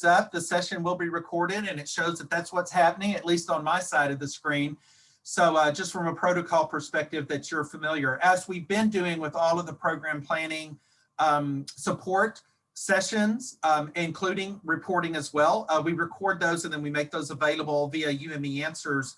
up, the session will be recorded, and it shows that that's what's happening, at least on my side of the screen. So just from a protocol perspective that you're familiar, as we've been doing with all of the program planning support sessions, including reporting as well. We record those and then we make those available via UME Answers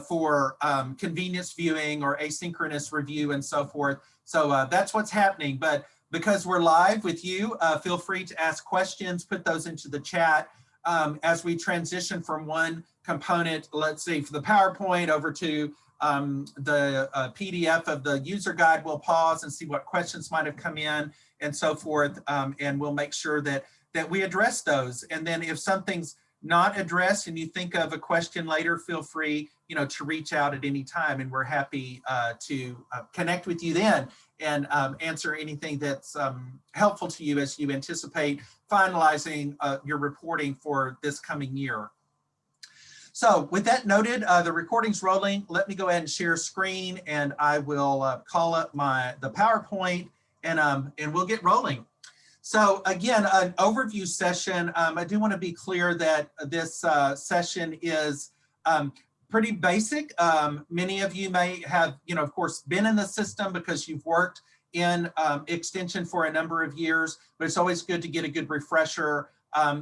for convenience viewing or asynchronous review and so forth. So that's what's happening. But because we're live with you, feel free to ask questions, put those into the chat as we transition from one component, let's say for the PowerPoint, over to the PDF of the user guide. We'll pause and see what questions might have come in and so forth, and we'll make sure that we address those. And then if something's not addressed and you think of a question later, feel free, to reach out at any time, and we're happy to connect with you then and answer anything that's helpful to you as you anticipate finalizing your reporting for this coming year. So with that noted, the recording's rolling. Let me go ahead and share screen, and I will call up the PowerPoint, and we'll get rolling. So again, an overview session. I do want to be clear that this session is pretty basic. Many of you may have, of course, been in the system because you've worked in extension for a number of years, but it's always good to get a good refresher.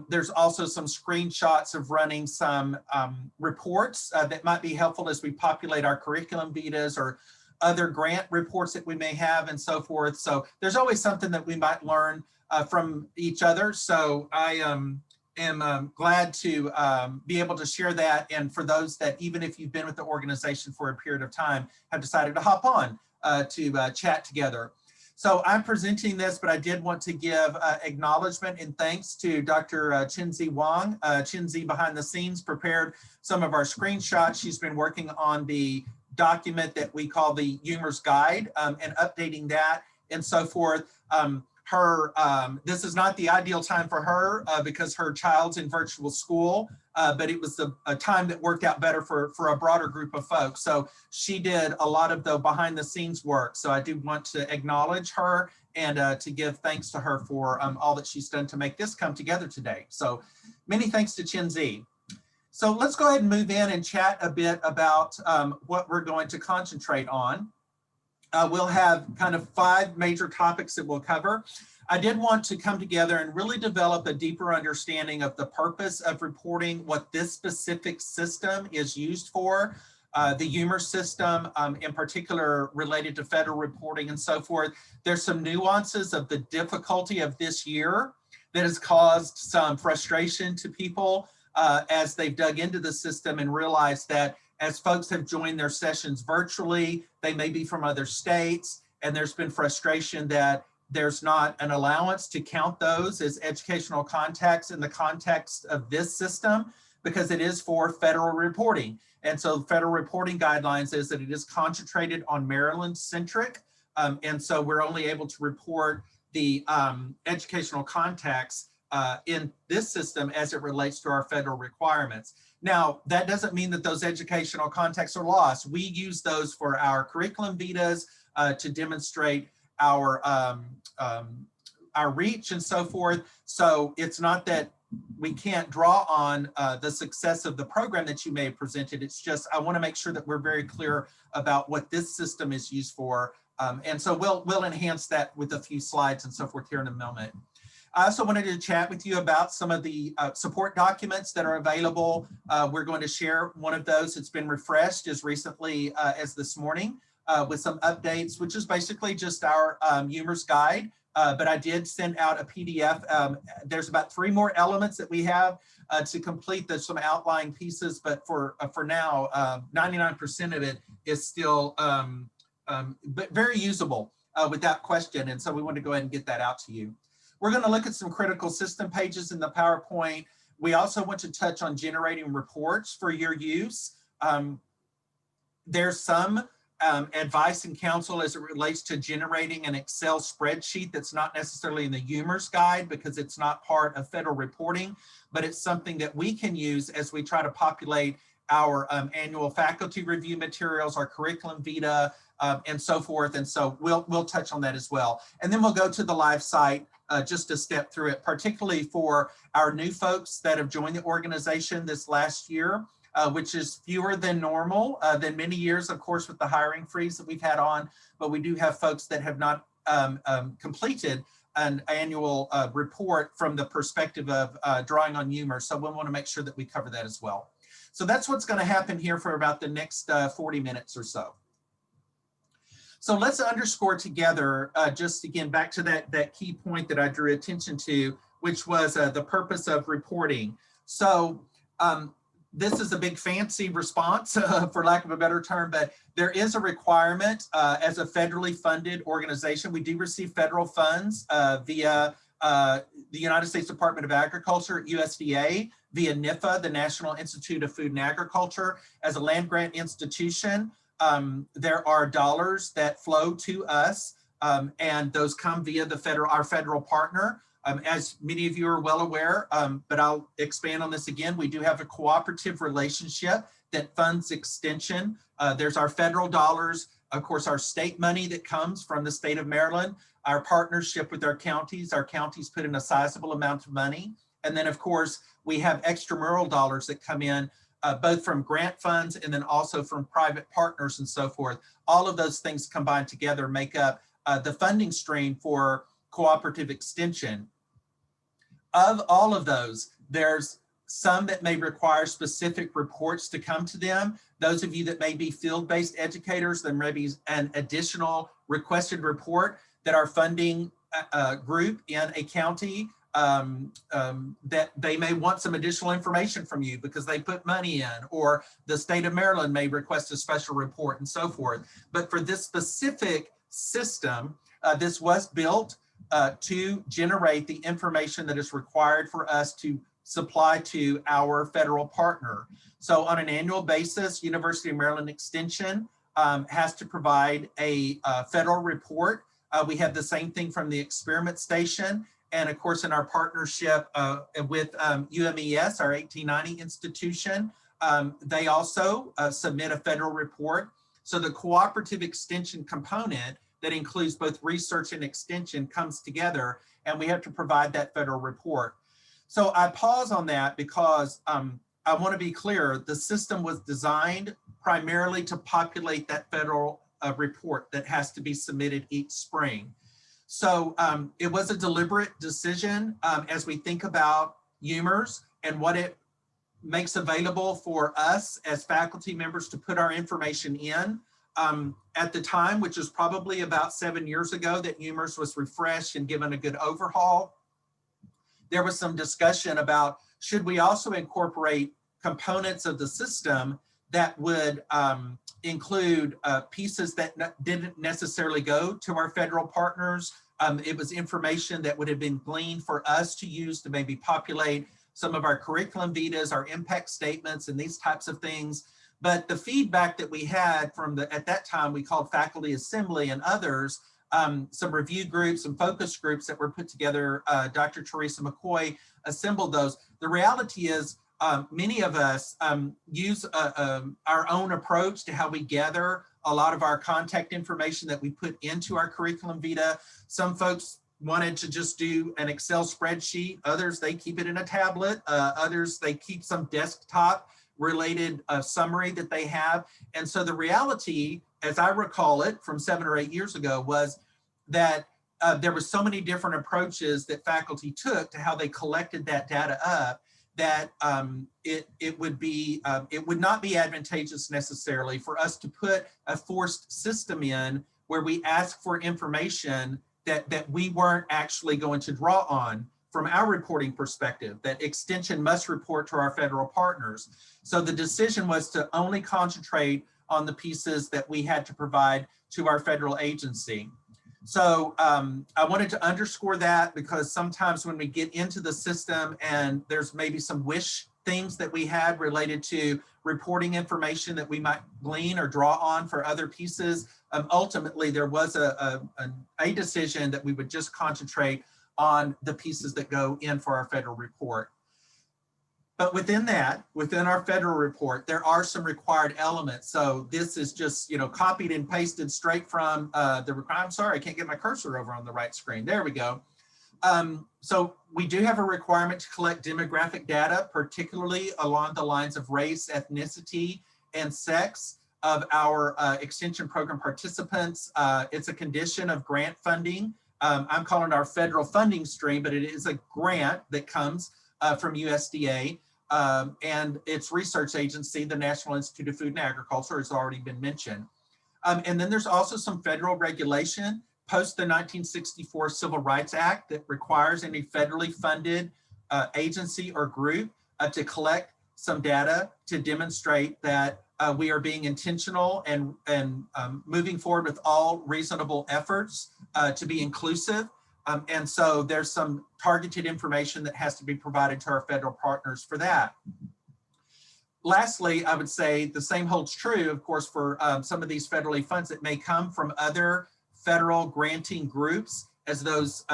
There's also some screenshots of running some reports that might be helpful as we populate our curriculum vitas or other grant reports that we may have and so forth. So there's always something that we might learn from each other. So I am glad to be able to share that. And for those that, even if you've been with the organization for a period of time, have decided to hop on to chat together. So I'm presenting this, but I did want to give acknowledgement and thanks to Dr. Chinzi Wang. Chinzi behind the scenes prepared some of our screenshots. She's been working on the document that we call the UMERS guide and updating that and so forth. This is not the ideal time for her because her child's in virtual school, but it was a time that worked out better for a broader group of folks. So she did a lot of the behind the scenes work. So I do want to acknowledge her and to give thanks to her for all that she's done to make this come together today. So many thanks to Chinzi. So let's go ahead and move in and chat a bit about what we're going to concentrate on. We'll have kind of 5 major topics that we'll cover. I did want to come together and really develop a deeper understanding of the purpose of reporting, what this specific system is used for, the UMERS system, in particular related to federal reporting and so forth. There's some nuances of the difficulty of this year that has caused some frustration to people as they've dug into the system and realized that as folks have joined their sessions virtually, they may be from other states, and there's been frustration that there's not an allowance to count those as educational contacts in the context of this system because it is for federal reporting. And so federal reporting guidelines is that it is concentrated on Maryland centric. And so we're only able to report the educational contacts in this system as it relates to our federal requirements. Now, that doesn't mean that those educational contacts are lost. We use those for our curriculum vitas to demonstrate our reach and so forth. So it's not that we can't draw on the success of the program that you may have presented. It's just, I want to make sure that we're very clear about what this system is used for. And so we'll enhance that with a few slides and so forth here in a moment. I also wanted to chat with you about some of the support documents that are available. We're going to share one of those. It's been refreshed as recently as this morning with some updates, which is basically just our UMERS guide. But I did send out a PDF. There's about 3 more elements that we have to complete. There's some outlying pieces, but for now, 99% of it is still but very usable without question. And so we want to go ahead and get that out to you. We're going to look at some critical system pages in the PowerPoint. We also want to touch on generating reports for your use. There's some advice and counsel as it relates to generating an Excel spreadsheet that's not necessarily in the UMERS guide because it's not part of federal reporting, but it's something that we can use as we try to populate our annual faculty review materials, our curriculum vita, and so forth. And so we'll touch on that as well. And then we'll go to the live site just to step through it, particularly for our new folks that have joined the organization this last year, which is fewer than normal, than many years, of course, with the hiring freeze that we've had on, but we do have folks that have not completed an annual report from the perspective of drawing on UMERS. So we want to make sure that we cover that as well. So that's what's going to happen here for about the next 40 minutes or so. So let's underscore together, just again, back to that key point that I drew attention to, which was the purpose of reporting. So this is a big fancy response, for lack of a better term, but there is a requirement as a federally funded organization. We do receive federal funds via the United States Department of Agriculture, USDA, via NIFA, the National Institute of Food and Agriculture. As a land grant institution, there are dollars that flow to us, and those come via our federal partner. As many of you are well aware, but I'll expand on this again, we do have a cooperative relationship that funds extension. There's our federal dollars, of course, our state money that comes from the state of Maryland, our partnership with our counties put in a sizable amount of money. And then, of course, we have extramural dollars that come in, both from grant funds and then also from private partners and so forth. All of those things combined together make up the funding stream for cooperative extension. Of all of those, there's some that may require specific reports to come to them. Those of you that may be field-based educators, there may be an additional requested report that our funding group in a county that they may want some additional information from you because they put money in, or the state of Maryland may request a special report and so forth. But for this specific system, this was built to generate the information that is required for us to supply to our federal partner. So on an annual basis, University of Maryland Extension has to provide a federal report. We have the same thing from the experiment station. And of course, in our partnership with UMES, our 1890 institution, they also submit a federal report. So the cooperative extension component that includes both research and extension comes together, and we have to provide that federal report. So I pause on that because I want to be clear, the system was designed primarily to populate that federal report that has to be submitted each spring. So it was a deliberate decision as we think about UMERS and what it makes available for us as faculty members to put our information in. At the time, which is probably about 7 years ago that UMERS was refreshed and given a good overhaul, there was some discussion about should we also incorporate components of the system that would include pieces that didn't necessarily go to our federal partners. It was information that would have been gleaned for us to use to maybe populate some of our curriculum vitas, our impact statements, and these types of things. But the feedback that we had from at that time, we called faculty assembly and others, some review groups and focus groups that were put together, Dr. Teresa McCoy assembled those. The reality is many of us use our own approach to how we gather a lot of our contact information that we put into our curriculum vita. Some folks wanted to just do an Excel spreadsheet. Others, they keep it in a tablet. Others, they keep some desktop related summary that they have. And so the reality, as I recall it from 7 or 8 years ago, was that there were so many different approaches that faculty took to how they collected that data up that it would not be advantageous necessarily for us to put a forced system in where we ask for information that we weren't actually going to draw on from our reporting perspective, that extension must report to our federal partners. So the decision was to only concentrate on the pieces that we had to provide to our federal agency. So I wanted to underscore that because sometimes when we get into the system and there's maybe some wish things that we had related to reporting information that we might glean or draw on for other pieces, ultimately there was a decision that we would just concentrate on the pieces that go in for our federal report. But within that, within our federal report, there are some required elements. So this is just, copied and pasted straight from the requirement. I'm sorry, I can't get my cursor over on the right screen. There we go. So we do have a requirement to collect demographic data, particularly along the lines of race, ethnicity, and sex of our extension program participants. It's a condition of grant funding. I'm calling it our federal funding stream, but it is a grant that comes from USDA and its research agency, the National Institute of Food and Agriculture, has already been mentioned. And then there's also some federal regulation post the 1964 Civil Rights Act that requires any federally funded agency or group to collect some data to demonstrate that we are being intentional and moving forward with all reasonable efforts to be inclusive. And so there's some targeted information that has to be provided to our federal partners for that. Lastly, I would say the same holds true, of course, for some of these federally funds that may come from other federal granting groups. As those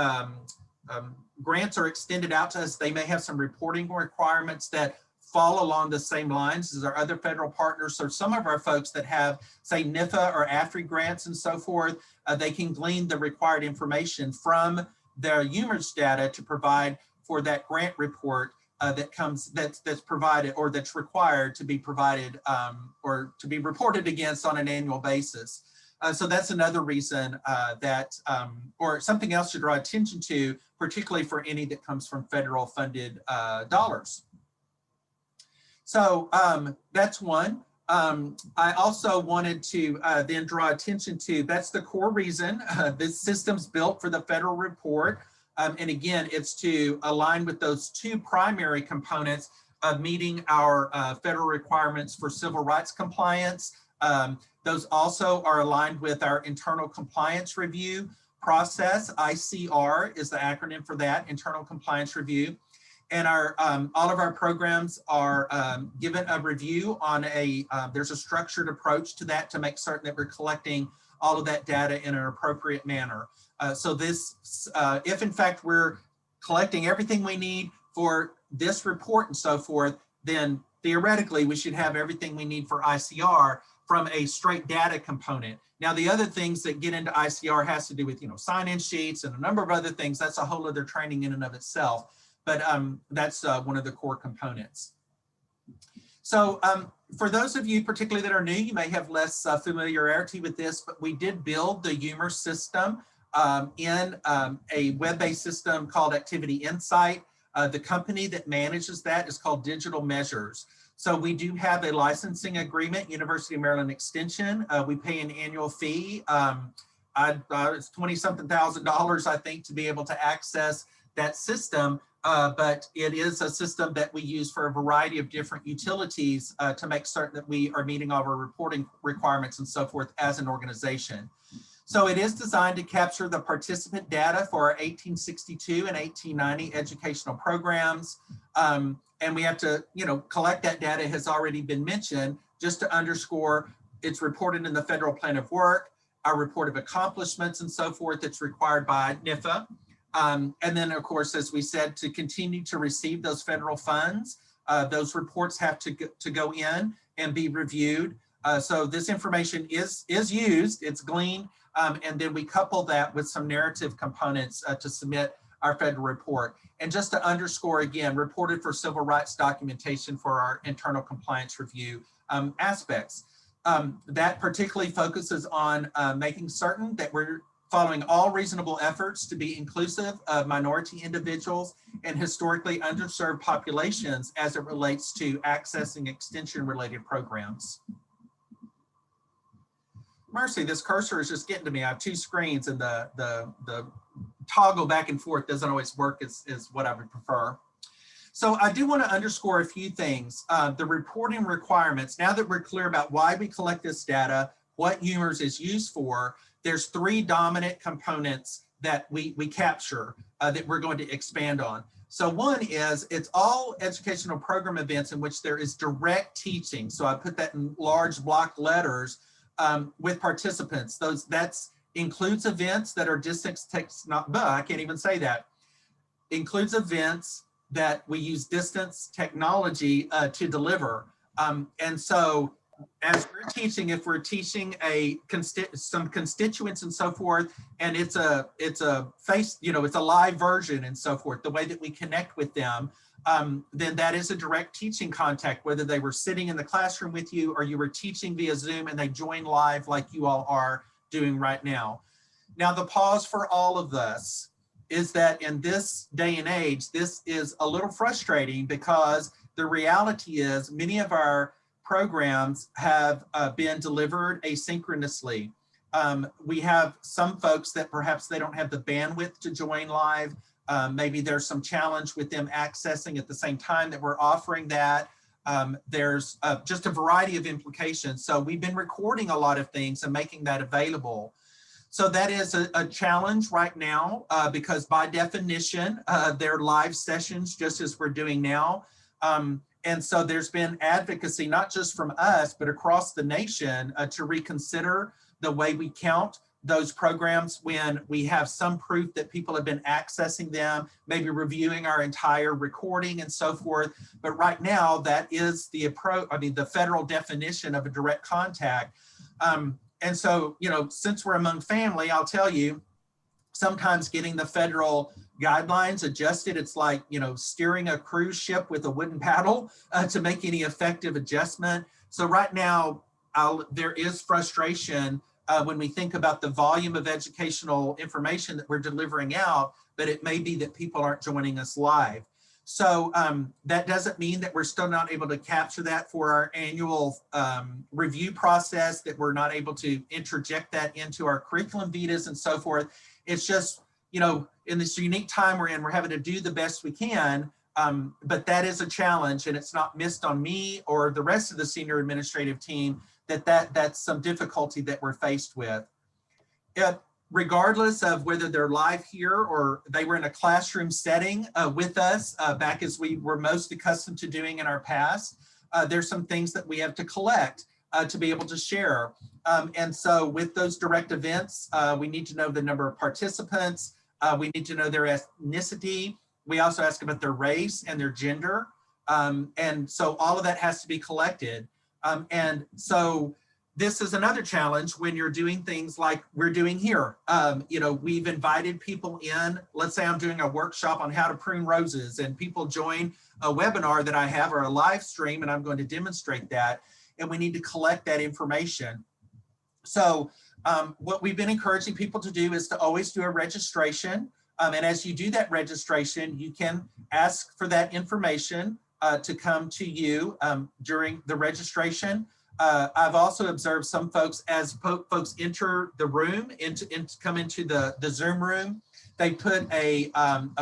grants are extended out to us, they may have some reporting requirements that fall along the same lines as our other federal partners. So some of our folks that have, say, NIFA or AFRI grants and so forth, they can glean the required information from their UMERS data to provide for that grant report that's provided or that's required to be provided or to be reported against on an annual basis. So that's another reason or something else to draw attention to, particularly for any that comes from federal funded dollars. So that's one. I also wanted to then draw attention to, that's the core reason this system's built for the federal report. And again, it's to align with those two primary components of meeting our federal requirements for civil rights compliance. Those also are aligned with our internal compliance review process. ICR is the acronym for that, internal compliance review. And our all of our programs are given a review on there's a structured approach to that to make certain that we're collecting all of that data in an appropriate manner. So this, if in fact we're collecting everything we need for this report and so forth, then theoretically we should have everything we need for ICR from a straight data component. Now, the other things that get into ICR has to do with, sign-in sheets and a number of other things. That's a whole other training in and of itself. But that's one of the core components. So for those of you particularly that are new, you may have less familiarity with this, but we did build the UMERS system in a web-based system called Activity Insight. The company that manages that is called Digital Measures. So we do have a licensing agreement, University of Maryland Extension. We pay an annual fee. It's $20-something thousand, I think, to be able to access that system. But it is a system that we use for a variety of different utilities to make certain that we are meeting all of our reporting requirements and so forth as an organization. So it is designed to capture the participant data for our 1862 and 1890 educational programs. And we have to, collect that data has already been mentioned. Just to underscore, it's reported in the federal plan of work, our report of accomplishments and so forth that's required by NIFA. And then, of course, as we said, to continue to receive those federal funds, those reports have to go in and be reviewed. So this information is used, it's gleaned, and then we couple that with some narrative components to submit our federal report. And just to underscore again, reported for civil rights documentation for our internal compliance review aspects. That particularly focuses on making certain that we're following all reasonable efforts to be inclusive of minority individuals and historically underserved populations as it relates to accessing extension-related programs. Mercy, this cursor is just getting to me. I have two screens and the toggle back and forth doesn't always work as what I would prefer. So I do want to underscore a few things. The reporting requirements, now that we're clear about why we collect this data, what UMERS is used for, there's three dominant components that we capture that we're going to expand on. So one is, it's all educational program events in which there is direct teaching. So I put that in large block letters with participants. That includes events that are distance, I can't even say that. Includes events that we use distance technology to deliver. And so as we're teaching, if we're teaching some constituents and so forth, and it's a face, it's a live version and so forth, the way that we connect with them, then that is a direct teaching contact, whether they were sitting in the classroom with you or you were teaching via Zoom and they join live like you all are doing right now. Now, the pause for all of this is that in this day and age, this is a little frustrating because the reality is many of our programs have been delivered asynchronously. We have some folks that perhaps they don't have the bandwidth to join live. Maybe there's some challenge with them accessing at the same time that we're offering that. There's just a variety of implications. So we've been recording a lot of things and making that available. So that is a challenge right now because by definition, they're live sessions just as we're doing now. And so there's been advocacy, not just from us, but across the nation to reconsider the way we count those programs when we have some proof that people have been accessing them, maybe reviewing our entire recording and so forth. But right now, that is the federal definition of a direct contact. And so, since we're among family, I'll tell you, sometimes getting the federal guidelines adjusted, it's like, steering a cruise ship with a wooden paddle to make any effective adjustment. So right now, there is frustration when we think about the volume of educational information that we're delivering out, but it may be that people aren't joining us live. So that doesn't mean that we're still not able to capture that for our annual review process, that we're not able to interject that into our curriculum vitas and so forth. It's just, in this unique time we're in, we're having to do the best we can, but that is a challenge, and it's not missed on me or the rest of the senior administrative team that's some difficulty that we're faced with. Regardless of whether they're live here or they were in a classroom setting with us back as we were most accustomed to doing in our past, there's some things that we have to collect to be able to share. And so with those direct events, we need to know the number of participants. We need to know their ethnicity. We also ask about their race and their gender. And so all of that has to be collected. And so this is another challenge when you're doing things like we're doing here. We've invited people in. Let's say I'm doing a workshop on how to prune roses, and people join a webinar that I have or a live stream, and I'm going to demonstrate that. And we need to collect that information. So what we've been encouraging people to do is to always do a registration. And as you do that registration, you can ask for that information to come to you during the registration. I've also observed some folks, as folks enter the room, come into the Zoom room, they put a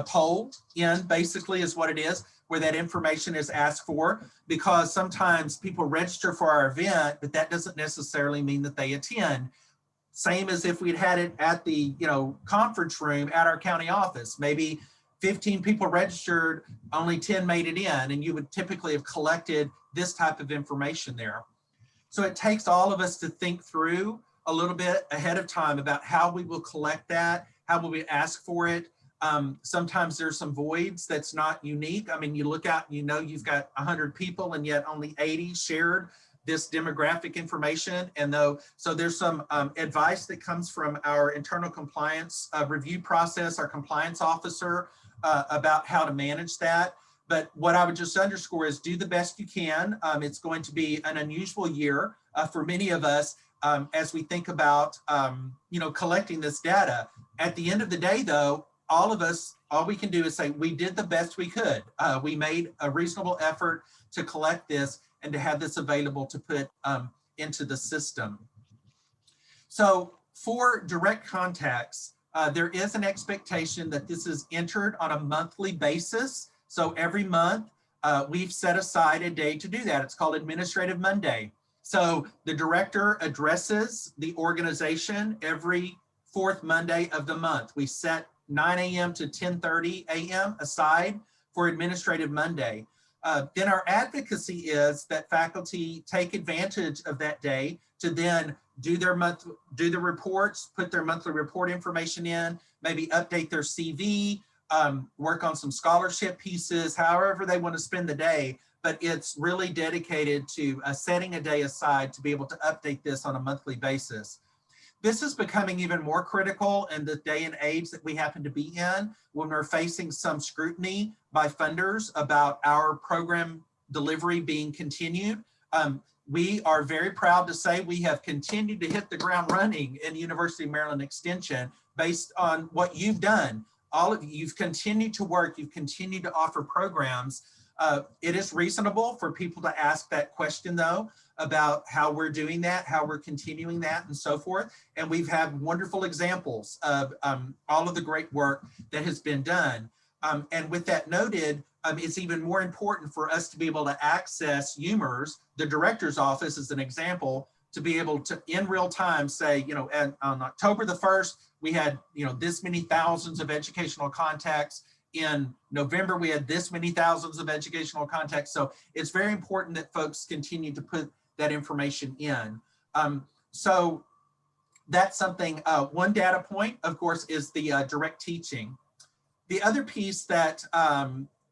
poll in, basically is what it is, where that information is asked for, because sometimes people register for our event, but that doesn't necessarily mean that they attend. Same as if we'd had it at the conference room at our county office. Maybe 15 people registered, only 10 made it in, and you would typically have collected this type of information there. So it takes all of us to think through a little bit ahead of time about how we will collect that, how will we ask for it. Sometimes there's some voids that's not unique. I mean, you look out, you've got 100 people and yet only 80 shared this demographic information. And so there's some advice that comes from our internal compliance review process, our compliance officer, about how to manage that. But what I would just underscore is do the best you can. It's going to be an unusual year for many of us as we think about, collecting this data. At the end of the day, though, all of us, all we can do is say we did the best we could. We made a reasonable effort to collect this and to have this available to put into the system. So for direct contacts, there is an expectation that this is entered on a monthly basis. So every month, we've set aside a day to do that. It's called Administrative Monday. So the director addresses the organization every fourth Monday of the month. We set 9 a.m. to 10:30 a.m. aside for Administrative Monday. Then our advocacy is that faculty take advantage of that day to then do the reports, put their monthly report information in, maybe update their CV, work on some scholarship pieces, however they want to spend the day, but it's really dedicated to setting a day aside to be able to update this on a monthly basis. This is becoming even more critical in the day and age that we happen to be in, when we're facing some scrutiny by funders about our program delivery being continued. We are very proud to say we have continued to hit the ground running in University of Maryland Extension based on what you've done. All of you, you've continued to work, you've continued to offer programs. It is reasonable for people to ask that question though, about how we're doing that, how we're continuing that, and so forth. And we've had wonderful examples of all of the great work that has been done. And with that noted, it's even more important for us to be able to access UMERS, the director's office as an example, to be able to in real time say, you know, on October the 1st, we had, you know, this many thousands of educational contacts. In November, we had this many thousands of educational contacts. So it's very important that folks continue to put that information in. So that's something, one data point, of course, is the direct teaching. The other piece that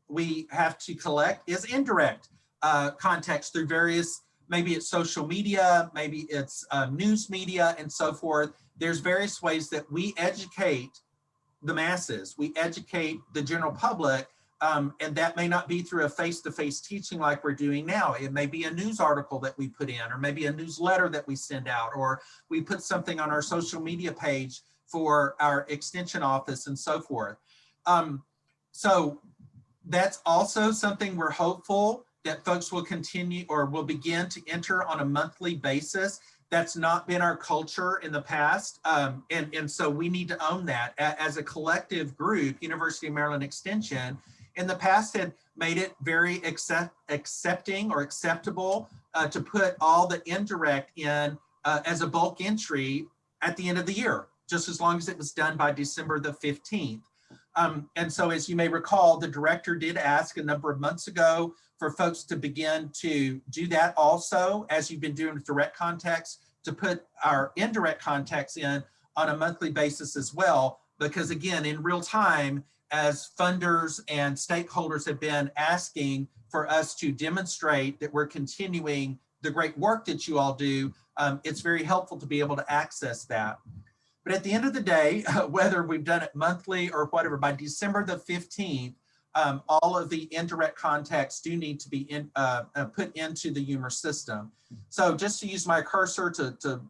we have to collect is indirect contacts through various, maybe it's social media, maybe it's news media and so forth. There's various ways that we educate the masses, we educate the general public, and that may not be through a face-to-face teaching like we're doing now. It may be a news article that we put in, or maybe a newsletter that we send out, or we put something on our social media page for our extension office and so forth. So that's also something we're hopeful that folks will continue or will begin to enter on a monthly basis. That's not been our culture in the past. And so we need to own that. As a collective group, University of Maryland Extension in the past had made it very accepting or acceptable to put all the indirect in as a bulk entry at the end of the year, just as long as it was done by December the 15th. And so as you may recall, the director did ask a number of months ago for folks to begin to do that also, as you've been doing with direct contacts, to put our indirect contacts in on a monthly basis as well. Because again, in real time, as funders and stakeholders have been asking for us to demonstrate that we're continuing the great work that you all do, it's very helpful to be able to access that. But at the end of the day, whether we've done it monthly or whatever, by December the 15th, all of the indirect contacts do need to be put into the UMERS system. So just to use my cursor to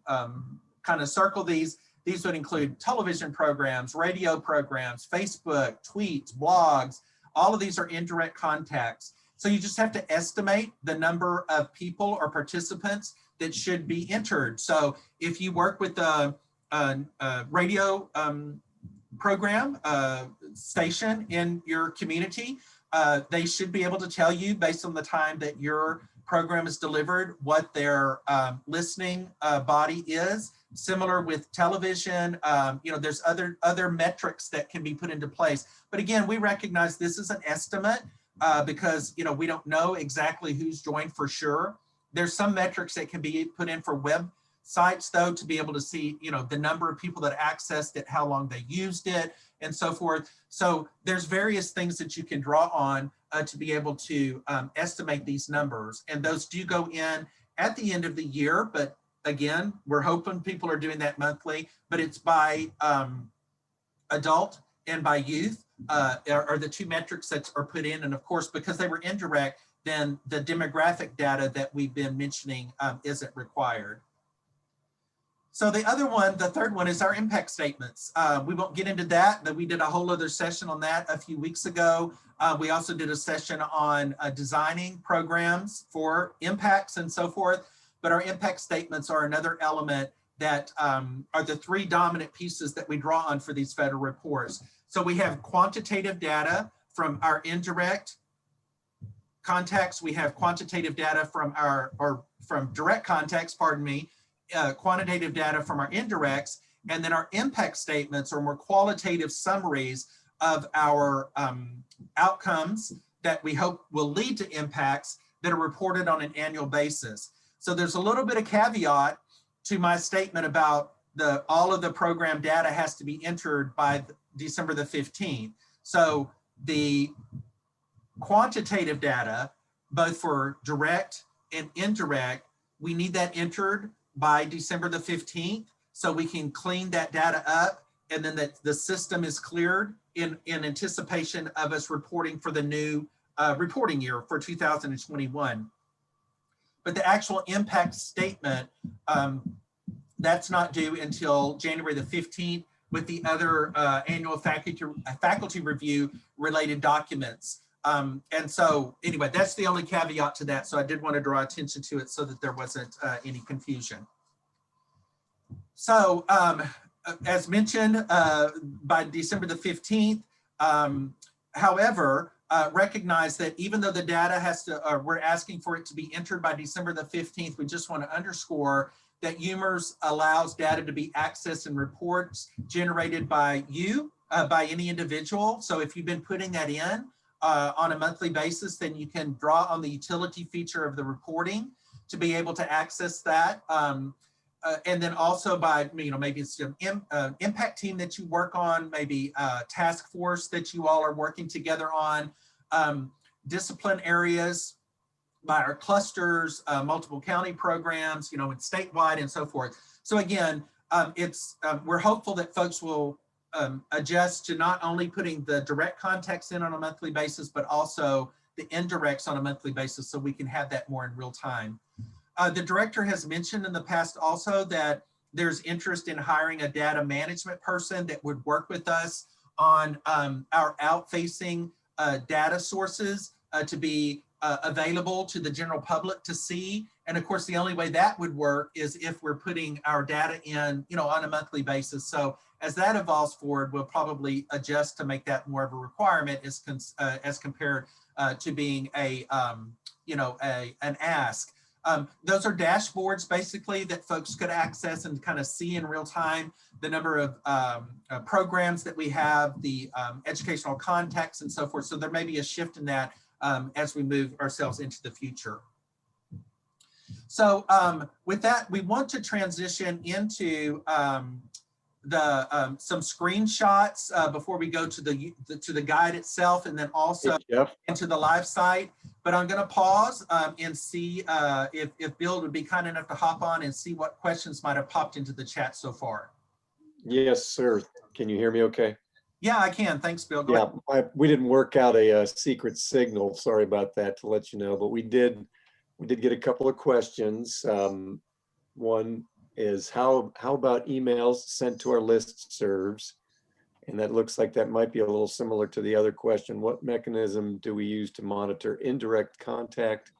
kind of circle these would include television programs, radio programs, Facebook, tweets, blogs. All of these are indirect contacts. So you just have to estimate the number of people or participants that should be entered. So if you work with a radio program station in your community, they should be able to tell you based on the time that your program is delivered what their listening body is. Similar with television, you know, there's other metrics that can be put into place. But again, we recognize this is an estimate because, you know, we don't know exactly who's joined for sure. There's some metrics that can be put in for web sites though, to be able to see, you know, the number of people that accessed it, how long they used it, and so forth. So there's various things that you can draw on to be able to estimate these numbers. And those do go in at the end of the year, but again, we're hoping people are doing that monthly, but it's by adult and by youth are the two metrics that are put in. And of course, because they were indirect, then the demographic data that we've been mentioning isn't required. So the other one, the third one, is our impact statements. We won't get into that, but we did a whole other session on that a few weeks ago. We also did a session on designing programs for impacts and so forth. But our impact statements are another element that are the three dominant pieces that we draw on for these federal reports. So we have quantitative data from our indirect contacts. We have quantitative data from from direct contacts, pardon me, quantitative data from our indirects, and then our impact statements are more qualitative summaries of our outcomes that we hope will lead to impacts that are reported on an annual basis. So there's a little bit of caveat to my statement about all of the program data has to be entered by December the 15th. So the quantitative data, both for direct and indirect, we need that entered by December the 15th so we can clean that data up, and then that the system is cleared in anticipation of us reporting for the new reporting year for 2021. But the actual impact statement, that's not due until January the 15th with the other annual faculty review related documents. And so anyway, that's the only caveat to that. So I did want to draw attention to it so that there wasn't any confusion. So as mentioned, by December the 15th, however, recognize that even though the data has to, we're asking for it to be entered by December the 15th, we just want to underscore that UMERS allows data to be accessed and reports generated by you, by any individual. So if you've been putting that in on a monthly basis, then you can draw on the utility feature of the reporting to be able to access that. And then also by, maybe it's an impact team that you work on, maybe a task force that you all are working together on, discipline areas, by our clusters, multiple county programs, and statewide and so forth. So again, we're hopeful that folks will adjust to not only putting the direct contacts in on a monthly basis, but also the indirects on a monthly basis so we can have that more in real time. The director has mentioned in the past also that there's interest in hiring a data management person that would work with us on our out-facing data sources to be available to the general public to see. And of course, the only way that would work is if we're putting our data in, on a monthly basis. So as that evolves forward, we'll probably adjust to make that more of a requirement as compared to being an ask. Those are dashboards basically that folks could access and kind of see in real time the number of programs that we have, the educational contacts and so forth. So there may be a shift in that as we move ourselves into the future. So with that, we want to transition into some screenshots before we go to the guide itself, and then also into the live site. But I'm going to pause and see if Bill would be kind enough to hop on and see what questions might have popped into the chat so far. Yes, sir. Can you hear me okay? Yeah, I can. Thanks, Bill. Go ahead. We didn't work out a secret signal. Sorry about that, to let you know, but we did get a couple of questions. One is how about emails sent to our listservs? And that looks like that might be a little similar to the other question. What mechanism do we use to monitor indirect contact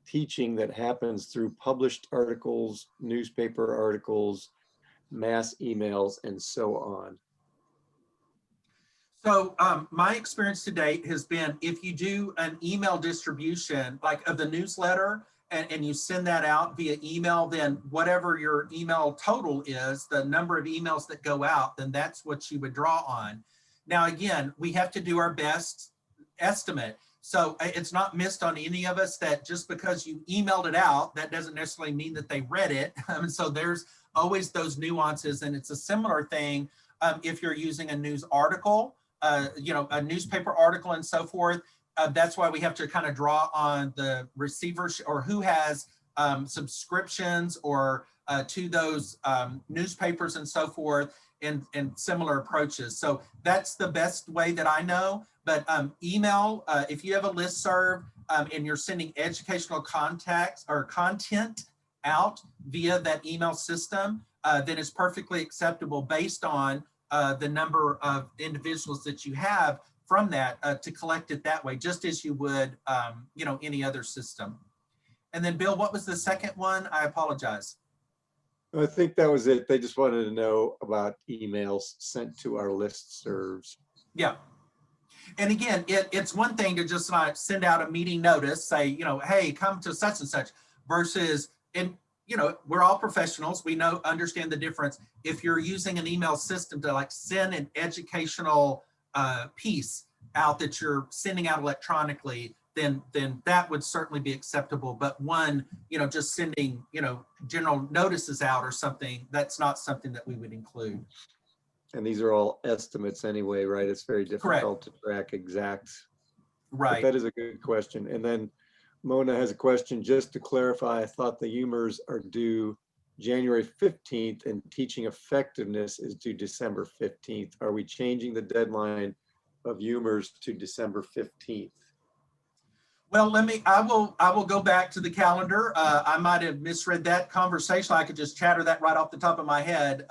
teaching that happens through published articles, newspaper articles, mass emails, and so on? So my experience to date has been, if you do an email distribution, like of the newsletter, and you send that out via email, then whatever your email total is, the number of emails that go out, then that's what you would draw on. Now, again, we have to do our best estimate. So it's not missed on any of us that just because you emailed it out, that doesn't necessarily mean that they read it. So there's always those nuances, and it's a similar thing if you're using a news article, a newspaper article and so forth. That's why we have to kind of draw on the receivers or who has subscriptions or to those newspapers and so forth, and similar approaches. So that's the best way that I know. But email, if you have a listserv and you're sending educational contacts or content out via that email system, then it's perfectly acceptable based on the number of individuals that you have from that to collect it that way, just as you would, any other system. And then Bill, what was the second one? I apologize. I think that was it. They just wanted to know about emails sent to our listservs. Yeah. And again, it's one thing to just like send out a meeting notice, say, hey, come to such and such, versus, and we're all professionals. We understand the difference. If you're using an email system to like send an educational piece out that you're sending out electronically, then that would certainly be acceptable. But one, just sending, general notices out or something, that's not something that we would include. And these are all estimates anyway, right? It's very difficult to track exact, but Right. that is a good question. And then Mona has a question, just to clarify, I thought the UMERS are due January 15th and teaching effectiveness is due December 15th. Are we changing the deadline of UMERS to December 15th? Well, I will go back to the calendar. I might have misread that conversation. I could just chatter that right off the top of my head,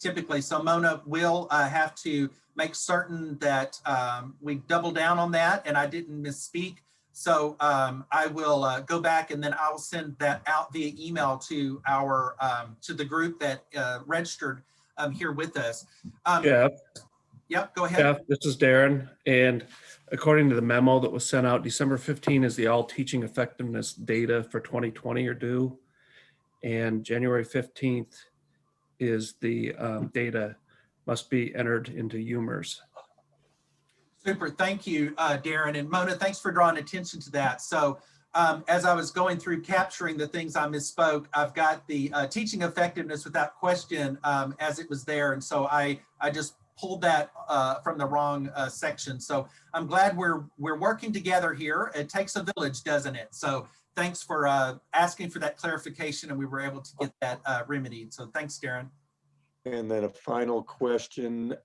typically. So Mona will have to make certain that we double down on that and I didn't misspeak. So I will go back and then I'll send that out via email to our, to the group that registered here with us. Jeff, Yep, go ahead. Jeff, this is Darren. And according to the memo that was sent out, December 15 is the all teaching effectiveness data for 2020 are due. And January 15th is the data must be entered into UMERS. Super, thank you, Darren. And Mona, thanks for drawing attention to that. So as I was going through capturing the things I misspoke, I've got the teaching effectiveness without question as it was there. And so I just pulled that from the wrong section. So I'm glad we're working together here. It takes a village, doesn't it? So thanks for asking for that clarification and we were able to get that remedied. So thanks, Darren. And then a final question.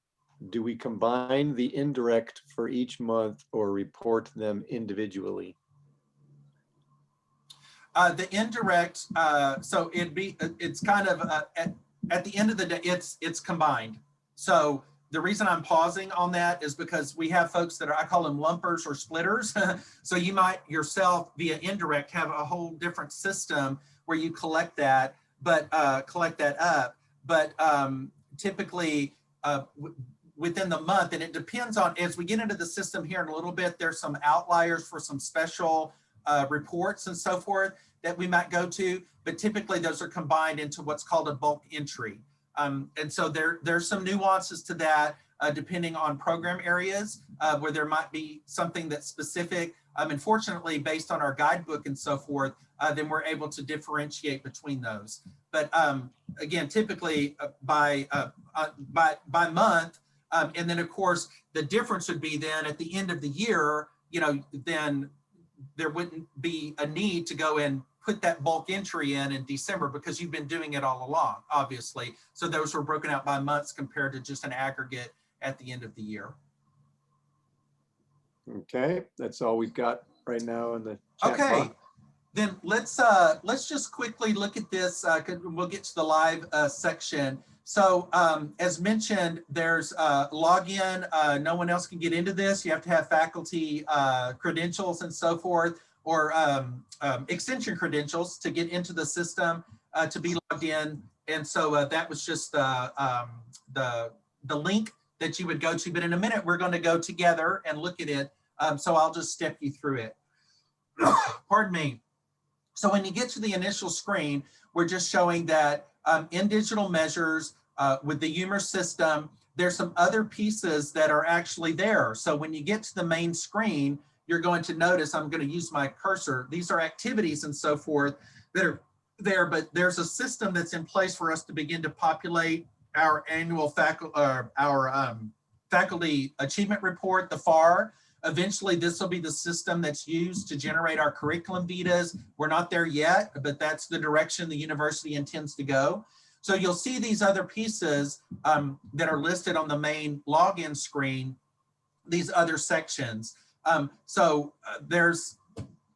Do we combine the indirect for each month or report them individually? The indirect, so it's kind of at the end of the day, it's combined. So the reason I'm pausing on that is because we have folks that are, I call them lumpers or splitters. So you might yourself via indirect have a whole different system where you collect that, but collect that up. But typically within the month, and it depends on, as we get into the system here in a little bit, there's some outliers for some special reports and so forth that we might go to, but typically those are combined into what's called a bulk entry. And so there's some nuances to that depending on program areas where there might be something that's specific. Unfortunately, based on our guidebook and so forth, then we're able to differentiate between those. But again, typically by month, and then of course, the difference would be then at the end of the year, you know, then there wouldn't be a need to go and put that bulk entry in December because you've been doing it all along, obviously. So those were broken out by months compared to just an aggregate at the end of the year. Okay, that's all we've got right now in the chat Okay, box. then let's just quickly look at this. We'll get to the live section. So as mentioned, there's login. No one else can get into this. You have to have faculty credentials and so forth, or extension credentials to get into the system to be logged in. And so that was just the link that you would go to. But in a minute, we're going to go together and look at it. So I'll just step you through it. Pardon me. So when you get to the initial screen, we're just showing that in digital measures with the UMERS system, there's some other pieces that are actually there. So when you get to the main screen, you're going to notice, I'm going to use my cursor. These are activities and so forth that are there, but there's a system that's in place for us to begin to populate our annual faculty achievement report, the FAR. Eventually, this will be the system that's used to generate our curriculum vitas. We're not there yet, but that's the direction the university intends to go. So you'll see these other pieces that are listed on the main login screen, these other sections.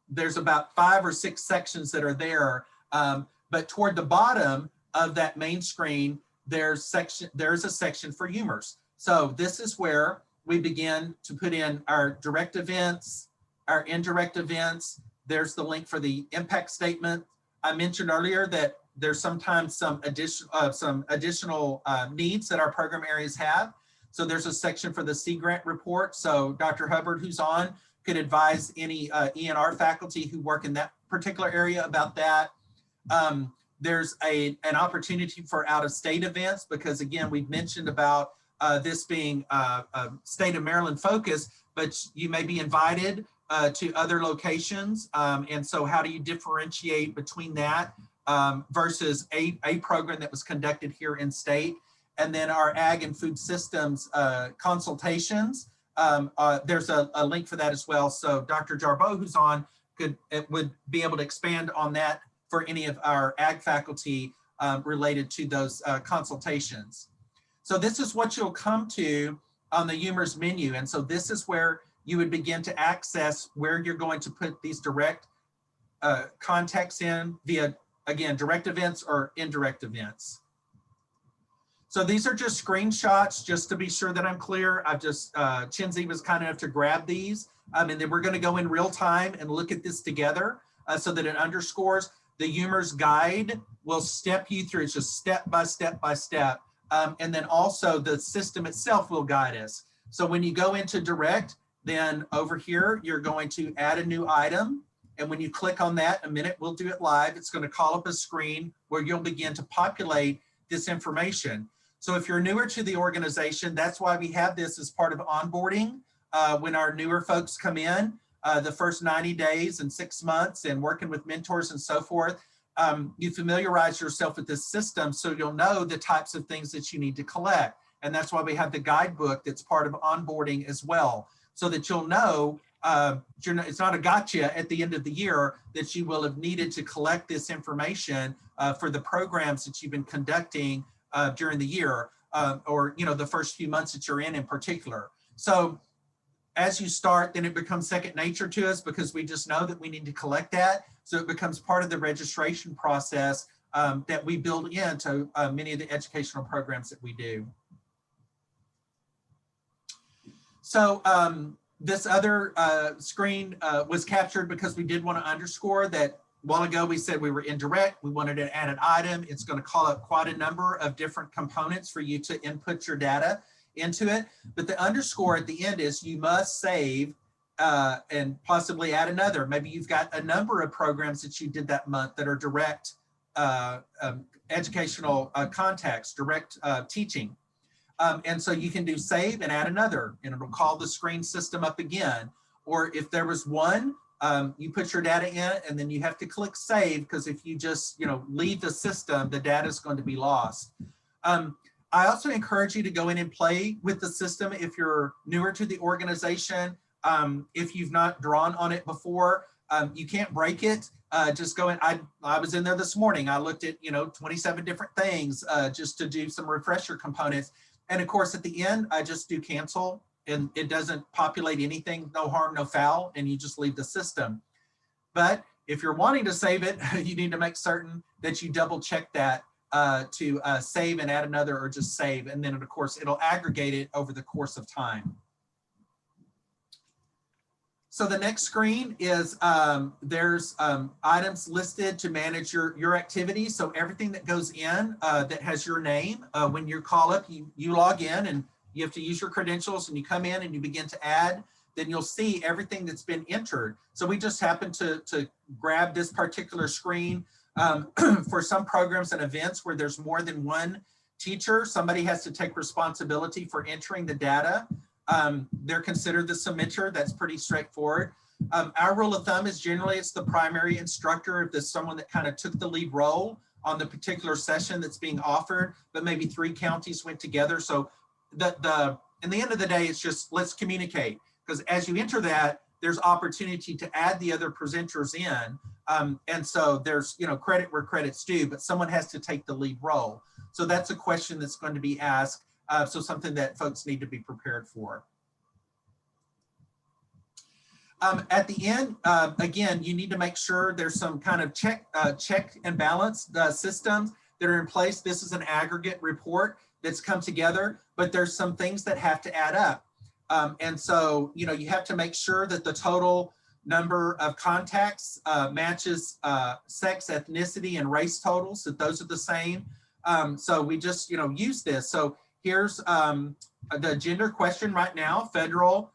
There's about 5 or 6 sections that are there, but toward the bottom of that main screen, there's a section for UMERS. So this is where we begin to put in our direct events, our indirect events. There's the link for the impact statement. I mentioned earlier that there's sometimes some additional needs that our program areas have. So there's a section for the Sea Grant report. So Dr. Hubbard, who's on, could advise any ENR faculty who work in that particular area about that. There's an opportunity for out-of-state events because, again, we've mentioned about this being a state of Maryland focus, but you may be invited to other locations. And so how do you differentiate between that versus a program that was conducted here in state? and then our ag and food systems consultations. There's a link for that as well. So Dr. Jarboe, who's on, would be able to expand on that for any of our ag faculty related to those consultations. So this is what you'll come to on the UMERS menu. And so this is where you would begin to access where you're going to put these direct contacts in via, again, direct events or indirect events. So these are just screenshots, just to be sure that I'm clear. I've just, Chinzi was kind enough to grab these. And then we're going to go in real time and look at this together so that it underscores. The UMERS guide will step you through, it's just step by step by step. And then also the system itself will guide us. So when you go into direct, then over here, you're going to add a new item. And when you click on that, a minute, we'll do it live. It's going to call up a screen where you'll begin to populate this information. So if you're newer to the organization, that's why we have this as part of onboarding. When our newer folks come in, the first 90 days and 6 months and working with mentors and so forth, you familiarize yourself with this system so you'll know the types of things that you need to collect. And that's why we have the guidebook that's part of onboarding as well, so that you'll know it's not a gotcha at the end of the year that you will have needed to collect this information for the programs that you've been conducting during the year or the first few months that you're in particular. So as you start, then it becomes second nature to us because we just know that we need to collect that. So it becomes part of the registration process that we build into many of the educational programs that we do. So this other screen was captured because we did want to underscore that a while ago we said we were indirect, we wanted to add an item. It's going to call up quite a number of different components for you to input your data into it. But the underscore at the end is you must save and possibly add another. Maybe you've got a number of programs that you did that month that are direct educational contacts, direct teaching. And so you can do save and add another, and it'll call the screen system up again. Or if there was one, you put your data in and then you have to click save, because if you just leave the system, the data is going to be lost. I also encourage you to go in and play with the system if you're newer to the organization. If you've not drawn on it before, you can't break it. Just go in. I was in there this morning. I looked at 27 different things just to do some refresher components. And of course, at the end, I just do cancel, and it doesn't populate anything, no harm, no foul, and you just leave the system. But if you're wanting to save it, you need to make certain that you double check that to save and add another, or just save. And then of course, it'll aggregate it over the course of time. So the next screen is there's items listed to manage your activity. So everything that goes in that has your name, when you call up, you log in and you have to use your credentials, and you come in and you begin to add, then you'll see everything that's been entered. So we just happened to grab this particular screen. For some programs and events where there's more than one teacher, somebody has to take responsibility for entering the data. They're considered the submitter. That's pretty straightforward. Our rule of thumb is generally it's the primary instructor, if there's someone that kind of took the lead role on the particular session that's being offered, but maybe 3 counties went together. So in the end of the day, it's just let's communicate, because as you enter that, there's opportunity to add the other presenters in. And so there's credit where credit's due, but someone has to take the lead role. So that's a question that's going to be asked. So something that folks need to be prepared for. At the end, again, you need to make sure there's some kind of check and balance systems that are in place. This is an aggregate report that's come together, but there's some things that have to add up. And so, you have to make sure that the total number of contacts matches sex, ethnicity, and race totals, that those are the same. So we just, use this. So here's the gender question right now. Federal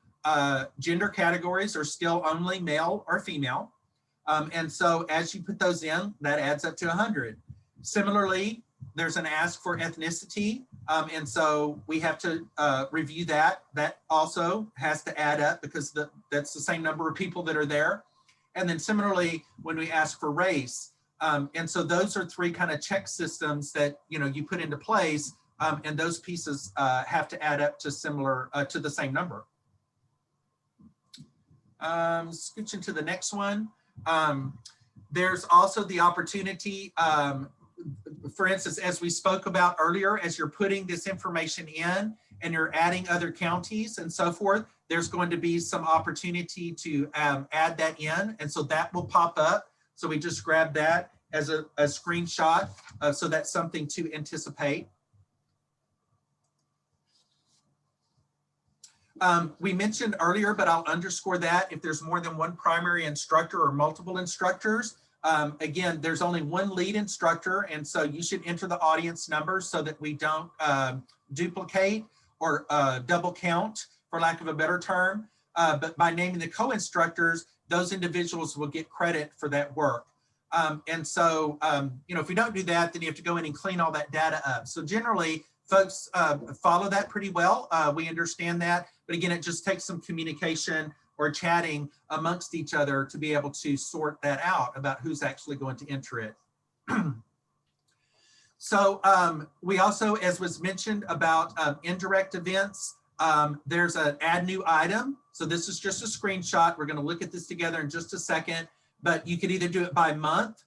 gender categories are still only male or female. And so as you put those in, that adds up to 100. Similarly, there's an ask for ethnicity. And so we have to review that. That also has to add up because that's the same number of people that are there. And then similarly, when we ask for race, and so those are 3 kind of check systems that you put into place and those pieces have to add up to similar to the same number. Scooching to the next one. There's also the opportunity, for instance, as we spoke about earlier, as you're putting this information in and you're adding other counties and so forth, there's going to be some opportunity to add that in. And so that will pop up. So we just grab that as a screenshot. So that's something to anticipate. We mentioned earlier, but I'll underscore that if there's more than one primary instructor or multiple instructors, again, there's only one lead instructor. And so you should enter the audience numbers so that we don't duplicate or double count, for lack of a better term. But by naming the co-instructors, those individuals will get credit for that work. And so, if we don't do that, then you have to go in and clean all that data up. So generally, folks follow that pretty well. We understand that. But again, it just takes some communication or chatting amongst each other to be able to sort that out about who's actually going to enter it. So we also, as was mentioned about indirect events, there's an add new item. So this is just a screenshot. We're going to look at this together in just a second, but you could either do it by month.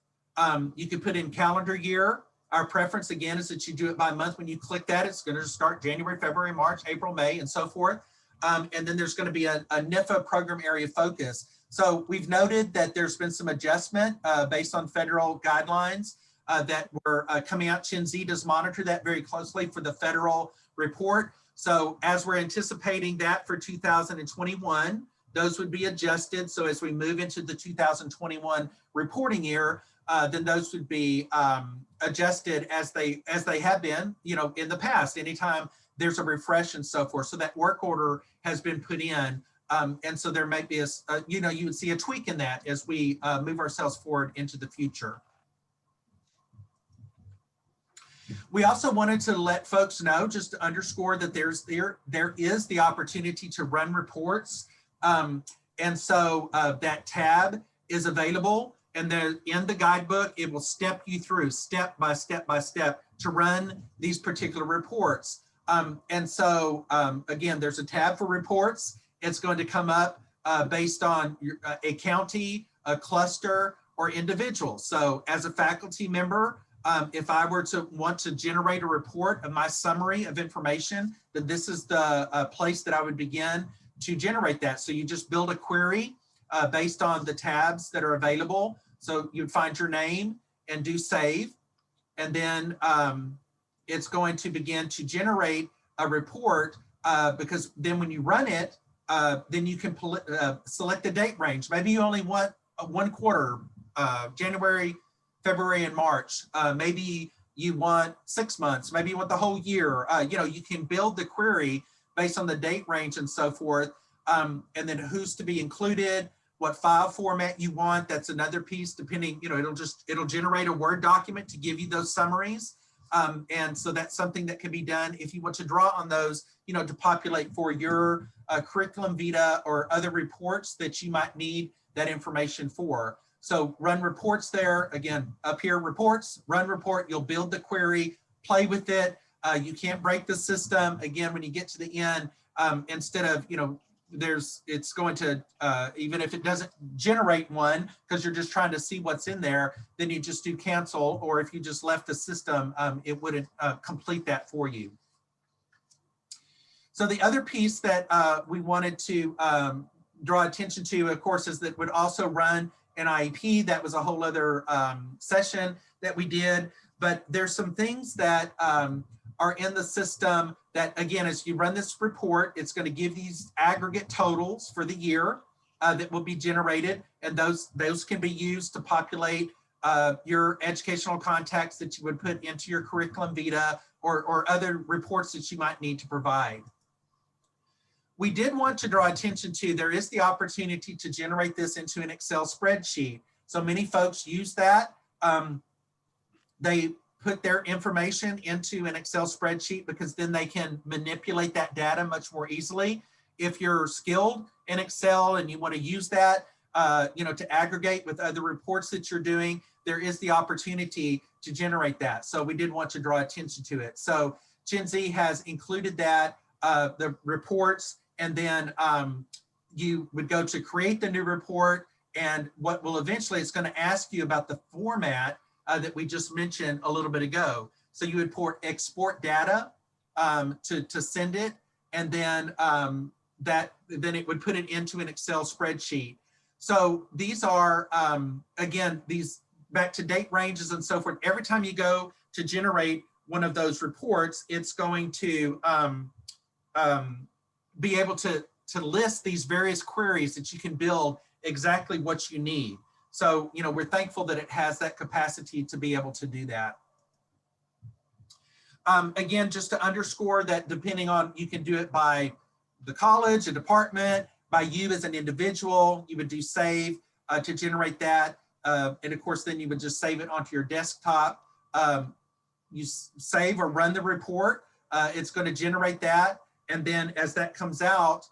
You could put in calendar year. Our preference, again, is that you do it by month. When you click that, it's going to start January, February, March, April, May, and so forth. And then there's going to be a NIFA program area focus. So we've noted that there's been some adjustment based on federal guidelines that were coming out. Chin-Z does monitor that very closely for the federal report. So as we're anticipating that for 2021, those would be adjusted. So as we move into the 2021 reporting year, then those would be adjusted as they have been, in the past, anytime there's a refresh and so forth. So that work order has been put in. And so there might be you would see a tweak in that as we move ourselves forward into the future. We also wanted to let folks know, just to underscore that there is the opportunity to run reports. And so that tab is available. And then in the guidebook, it will step you through step by step by step to run these particular reports. And so, again, there's a tab for reports. It's going to come up based on a county, a cluster, or individual. So as a faculty member, if I were to want to generate a report of my summary of information, then this is the place that I would begin to generate that. So you just build a query based on the tabs that are available. So you'd find your name and do save. And then it's going to begin to generate a report because then when you run it, then you can select the date range. Maybe you only want one quarter, January, February, and March. Maybe you want 6 months. Maybe you want the whole year. You can build the query based on the date range and so forth. And then who's to be included, what file format you want. That's another piece, depending, it'll generate a Word document to give you those summaries. And so that's something that can be done if you want to draw on those, to populate for your curriculum vitae or other reports that you might need that information for. So run reports there. Again, up here, reports, run report, you'll build the query, play with it. You can't break the system. Again, when you get to the end, instead of, it's going to, even if it doesn't generate one, because you're just trying to see what's in there, then you just do cancel, or if you just left the system, it wouldn't complete that for you. So the other piece that we wanted to draw attention to, of course, is that would also run an IEP. That was a whole other session that we did, but there's some things that are in the system that, again, as you run this report, it's going to give these aggregate totals for the year that will be generated, and those can be used to populate your educational contacts that you would put into your curriculum vitae or other reports that you might need to provide. We did want to draw attention to, there is the opportunity to generate this into an Excel spreadsheet. So many folks use that. They put their information into an Excel spreadsheet because then they can manipulate that data much more easily. If you're skilled in Excel and you want to use that, to aggregate with other reports that you're doing, there is the opportunity to generate that. So we did want to draw attention to it. So Gen Z has included that, the reports, and then you would go to create the new report, and what will eventually, it's going to ask you about the format that we just mentioned a little bit ago. So you would export data to send it, and then then it would put it into an Excel spreadsheet. So these are, again, these back to date ranges and so forth. Every time you go to generate one of those reports, it's going to be able to list these various queries that you can build exactly what you need. So, you know, we're thankful that it has that capacity to be able to do that. Again, just to underscore that, depending on, you can do it by the college, a department, by you as an individual, you would do save to generate that. And of course, then you would just save it onto your desktop. You save or run the report, it's going to generate that. And then as that comes out,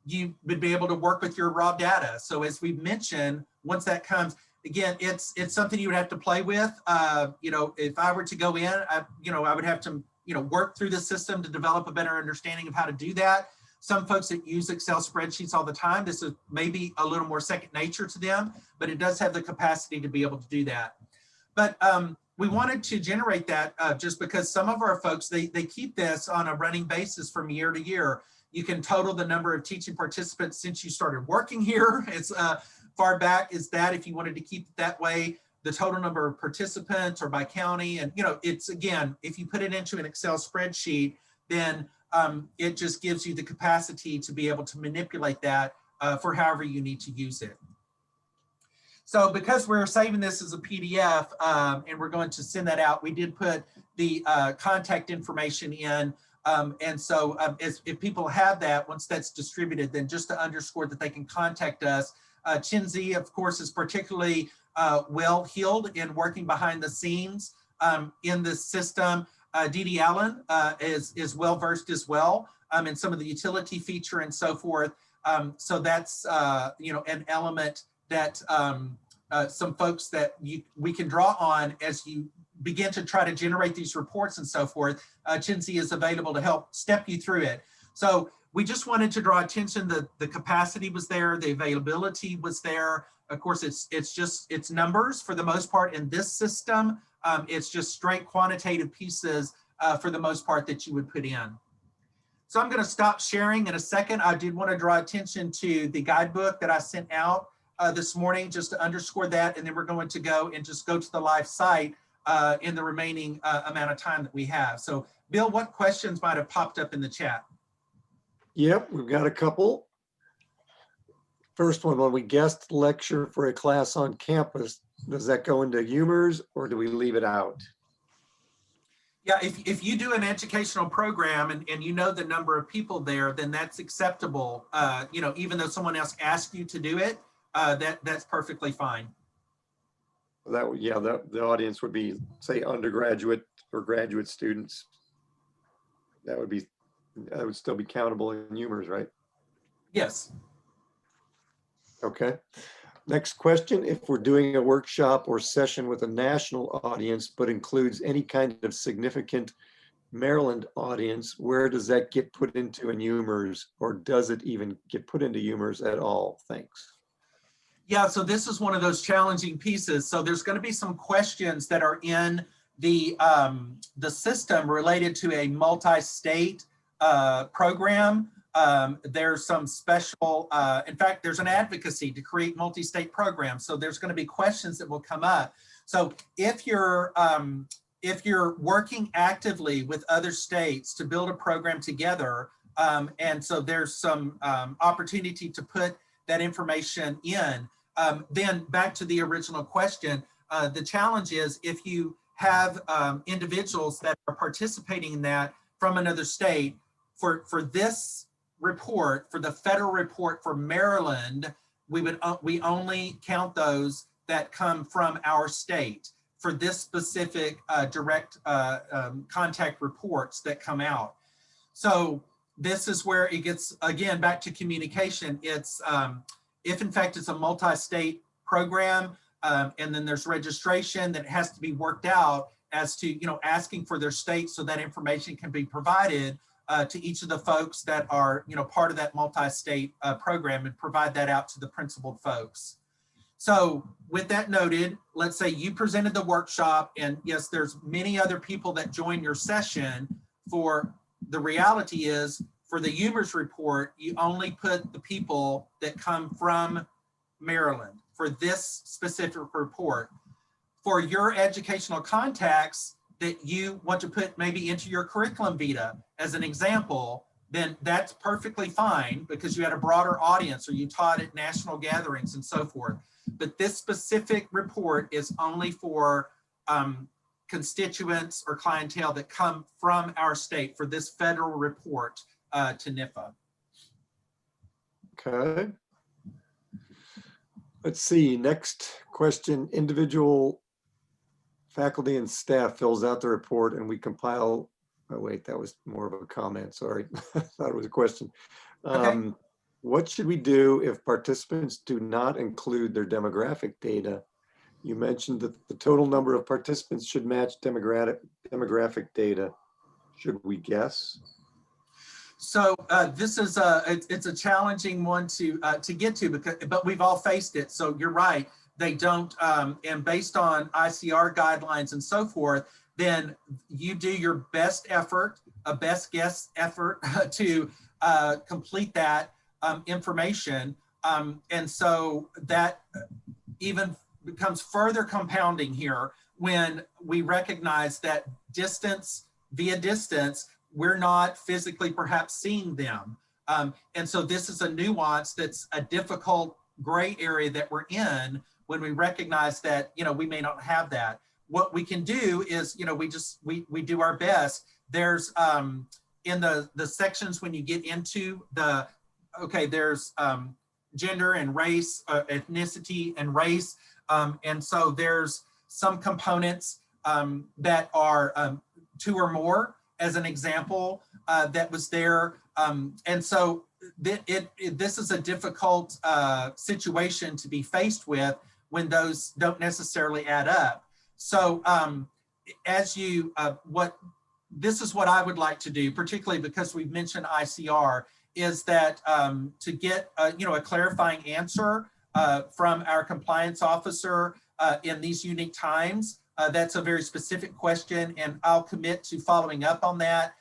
you would be able to work with your raw data. So as we've mentioned, once that comes, again, it's something you would have to play with. You know, if I were to go in, I would have to, work through the system to develop a better understanding of how to do that. Some folks that use Excel spreadsheets all the time, this is maybe a little more second nature to them, but it does have the capacity to be able to do that. But we wanted to generate that just because some of our folks, they keep this on a running basis from year to year. You can total the number of teaching participants since you started working here. It's far back as that, if you wanted to keep it that way, the total number of participants or by county. And, it's, again, if you put it into an Excel spreadsheet, then it just gives you the capacity to be able to manipulate that for however you need to use it. So because we're saving this as a PDF and we're going to send that out, we did put the contact information in. And so if people have that, once that's distributed, then just to underscore that they can contact us. Gen Z, of course, is particularly well-heeled in working behind the scenes in this system. Dee Dee Allen is well-versed as well in some of the utility feature and so forth. So that's, an element that some folks that we can draw on as you begin to try to generate these reports and so forth. Gen Z is available to help step you through it. So we just wanted to draw attention that the capacity was there, the availability was there. Of course, it's numbers for the most part in this system. It's just straight quantitative pieces for the most part that you would put in. So I'm going to stop sharing in a second. I did want to draw attention to the guidebook that I sent out this morning, just to underscore that, and then we're going to go and just go to the live site in the remaining amount of time that we have. So Bill, what questions might have popped up in the chat? Yep, we've got a couple. First one, when we guest lecture for a class on campus, does that go into UMERS or do we leave it out? Yeah, if you do an educational program and you know the number of people there, then that's acceptable. Even though someone else asked you to do it, that's perfectly fine. The audience would be, say, undergraduate or graduate students. That would still be countable in UMERS, right? Yes. Okay. Next question, if we're doing a workshop or session with a national audience, but includes any kind of significant Maryland audience, where does that get put into in UMERS, or does it even get put into UMERS at all? Thanks. Yeah, so this is one of those challenging pieces. So there's going to be some questions that are in the system related to a multi-state program. There's some special, in fact, there's an advocacy to create multi-state programs. So there's going to be questions that will come up. So if you're working actively with other states to build a program together, and so there's some opportunity to put that information in, then back to the original question, the challenge is if you have individuals that are participating in that from another state, for this report, for the federal report for Maryland, we only count those that come from our state for this specific direct contact reports that come out. So this is where it gets, again, back to communication. It's if in fact it's a multi-state program and then there's registration that has to be worked out, as to, asking for their state so that information can be provided to each of the folks that are, part of that multi-state program, and provide that out to the principal folks. So with that noted, let's say you presented the workshop, and yes, there's many other people that join your session. For the reality is, for the UMERS report, you only put the people that come from Maryland for this specific report. For your educational contacts that you want to put maybe into your curriculum vita as an example, then that's perfectly fine, because you had a broader audience or you taught at national gatherings and so forth. But this specific report is only for constituents or clientele that come from our state for this federal report to NIFA. Okay. Let's see, next question. Individual faculty and staff fills out the report and we compile, oh wait, that was more of a comment, sorry. I thought it was a question. Okay. What should we do if participants do not include their demographic data? You mentioned that the total number of participants should match demographic data. Should we guess? So this is it's a challenging one to get to, but we've all faced it. So you're right, they don't, and based on ICR guidelines and so forth, then you do your best effort, a best guess effort to complete that information. And so that even becomes further compounding here when we recognize that via distance, we're not physically perhaps seeing them. And so this is a nuance that's a difficult gray area that we're in when we recognize that, we may not have that. What we can do is, we do our best. There's in the sections when you get into there's gender and race, ethnicity and race. And so there's some components that are 2 or more, as an example, that was there. And so this is a difficult situation to be faced with when those don't necessarily add up. So this is what I would like to do, particularly because we've mentioned ICR, is that to get a clarifying answer from our compliance officer in these unique times. That's a very specific question, and I'll commit to following up on that.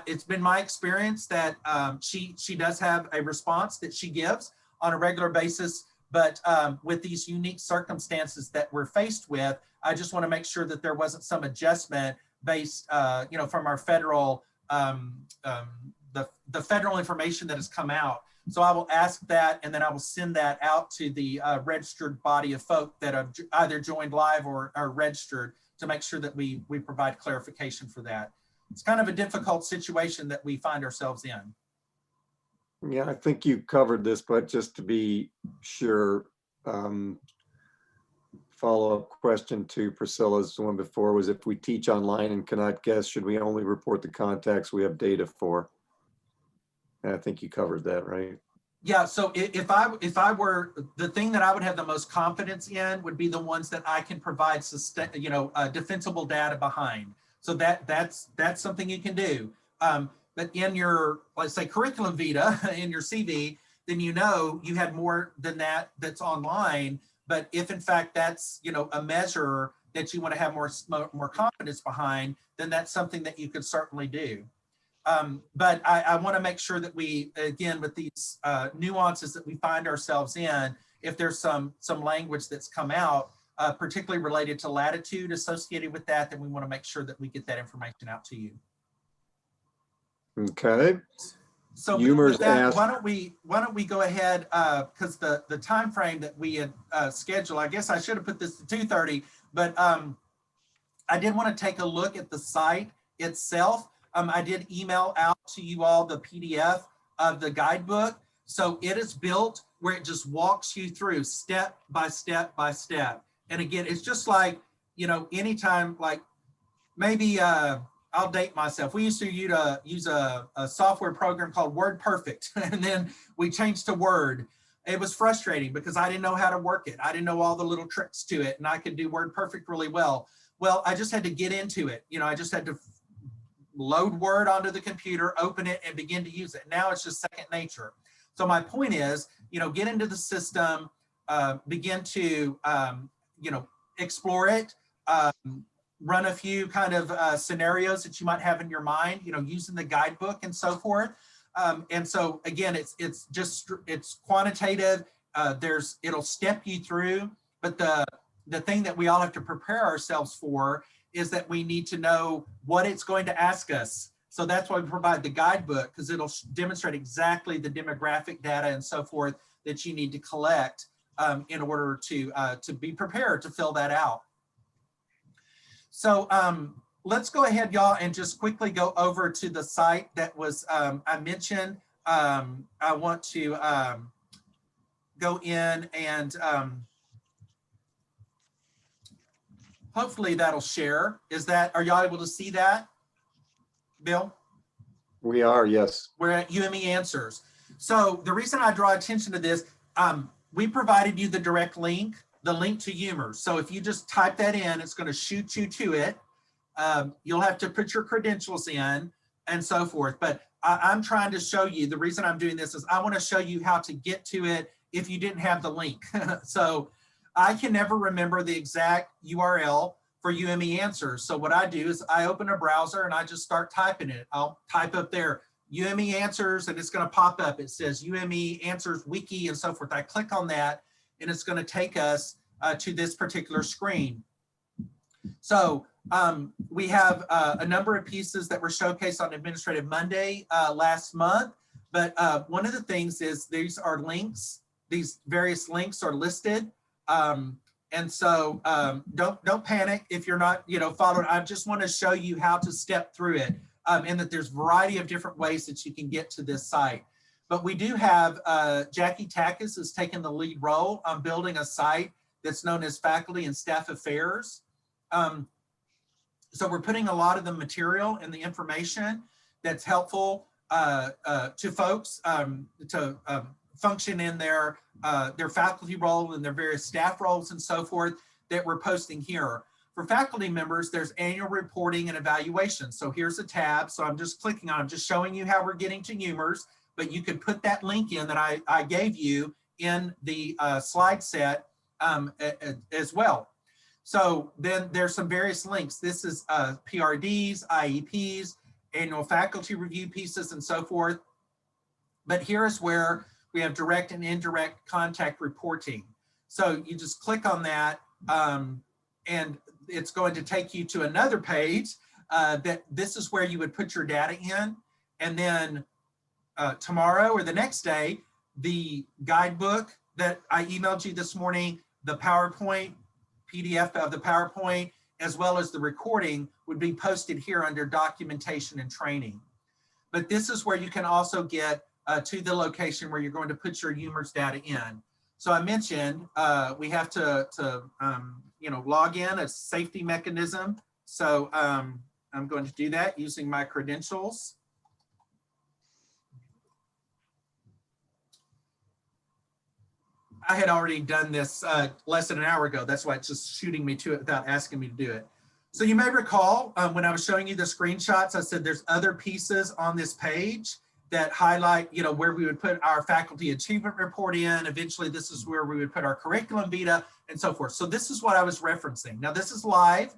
It's been my experience that she does have a response that she gives on a regular basis, but with these unique circumstances that we're faced with, I just want to make sure that there wasn't some adjustment based, from our federal, the federal information that has come out. So I will ask that, and then I will send that out to the registered body of folk that have either joined live or are registered, to make sure that we provide clarification for that. It's kind of a difficult situation that we find ourselves in. Yeah, I think you covered this, but just to be sure, follow-up question to Priscilla's one before was, if we teach online and cannot guess, should we only report the contacts we have data for? And I think you covered that, right? Yeah, so if I were, the thing that I would have the most confidence in would be the ones that I can provide defensible data behind. So that's something you can do. But in your, let's say, curriculum vita, in your CV, then you had more than that that's online. But if in fact that's a measure that you want to have more confidence behind, then that's something that you could certainly do. But I want to make sure that we, again, with these nuances that we find ourselves in, if there's some language that's come out, particularly related to latitude associated with that, then we want to make sure that we get that information out to you. Okay. So UMERS with that, asked, why don't we go ahead, because the time frame that we had scheduled, I guess I should have put this to 2:30, but I did want to take a look at the site itself. I did email out to you all the PDF of the guidebook. So it is built where it just walks you through step by step by step. And again, it's just like, anytime, like maybe I'll date myself. We used to use a software program called WordPerfect, and then we changed to Word. It was frustrating because I didn't know how to work it. I didn't know all the little tricks to it, and I could do WordPerfect really well. Well, I just had to get into it. You know, I just had to load Word onto the computer, open it, and begin to use it. Now it's just second nature. So my point is, you know, get into the system, begin to, you know, explore it, run a few kind of scenarios that you might have in your mind, you know, using the guidebook and so forth. And so again, it's quantitative. It'll step you through, but the thing that we all have to prepare ourselves for is that we need to know what it's going to ask us. So that's why we provide the guidebook, because it'll demonstrate exactly the demographic data and so forth that you need to collect in order to be prepared to fill that out. So let's go ahead, y'all, and just quickly go over to the site that was I mentioned. I want to go in and hopefully that'll share. Are y'all able to see that, Bill? We are, yes. We're at UME Answers. So the reason I draw attention to this, we provided you the direct link, the link to UMERS. So if you just type that in, it's going to shoot you to it. You'll have to put your credentials in and so forth. But I'm trying to show you, the reason I'm doing this is I want to show you how to get to it if you didn't have the link. So I can never remember the exact URL for UME Answers. So what I do is I open a browser and I just start typing it. I'll type up there, UME Answers, and it's going to pop up. It says UME Answers Wiki and so forth. I click on that and it's going to take us to this particular screen. So we have a number of pieces that were showcased on Administrative Monday last month. But one of the things is these are links. These various links are listed. And so don't panic if you're not, you know, following. I just want to show you how to step through it, and that there's a variety of different ways that you can get to this site. But we do have Jackie Takis has taken the lead role on building a site that's known as Faculty and Staff Affairs. So we're putting a lot of the material and the information that's helpful to folks to function in their faculty role and their various staff roles and so forth that we're posting here. For faculty members, there's annual reporting and evaluation. So here's a tab. So I'm just clicking on, I'm just showing you how we're getting to UMERS, but you could put that link in that I gave you in the slide set as well. So then there's some various links. This is PRDs, IEPs, annual faculty review pieces and so forth. But here is where we have direct and indirect contact reporting. So you just click on that and it's going to take you to another page that this is where you would put your data in. And then tomorrow or the next day, the guidebook that I emailed you this morning, the PowerPoint, PDF of the PowerPoint, as well as the recording would be posted here under documentation and training. But this is where you can also get to the location where you're going to put your UMERS data in. So I mentioned we have to you know, log in, a safety mechanism. So I'm going to do that using my credentials. I had already done this less than an hour ago. That's why it's just shooting me to it without asking me to do it. So you may recall when I was showing you the screenshots, I said there's other pieces on this page that highlight, you know, where we would put our faculty achievement report in. Eventually, this is where we would put our curriculum vita and so forth. So this is what I was referencing. Now this is live.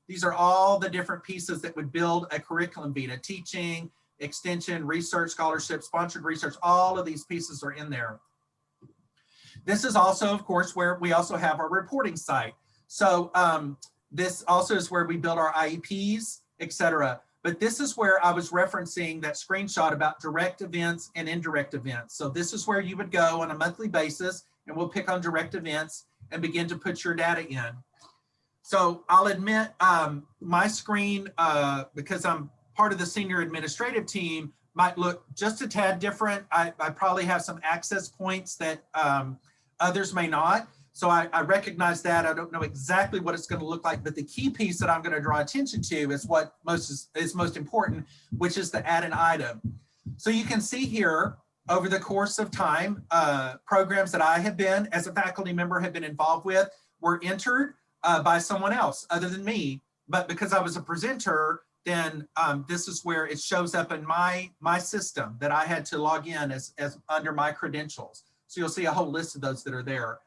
These are all the different pieces that would build a curriculum vita: teaching, extension, research, scholarship, sponsored research. All of these pieces are in there. This is also, of course, where we also have our reporting site. So this also is where we build our IEPs, etc. But this is where I was referencing that screenshot about direct events and indirect events. So this is where you would go on a monthly basis, and we'll pick on direct events and begin to put your data in. So I'll admit my screen, because I'm part of the senior administrative team, might look just a tad different. I probably have some access points that others may not. So I recognize that. I don't know exactly what it's going to look like, but the key piece that I'm going to draw attention to is what is most important, which is to add an item. So you can see here over the course of time, programs that I have been, as a faculty member, have been involved with were entered by someone else other than me. But because I was a presenter, then this is where it shows up in my system that I had to log in as under my credentials. So you'll see a whole list of those that are there.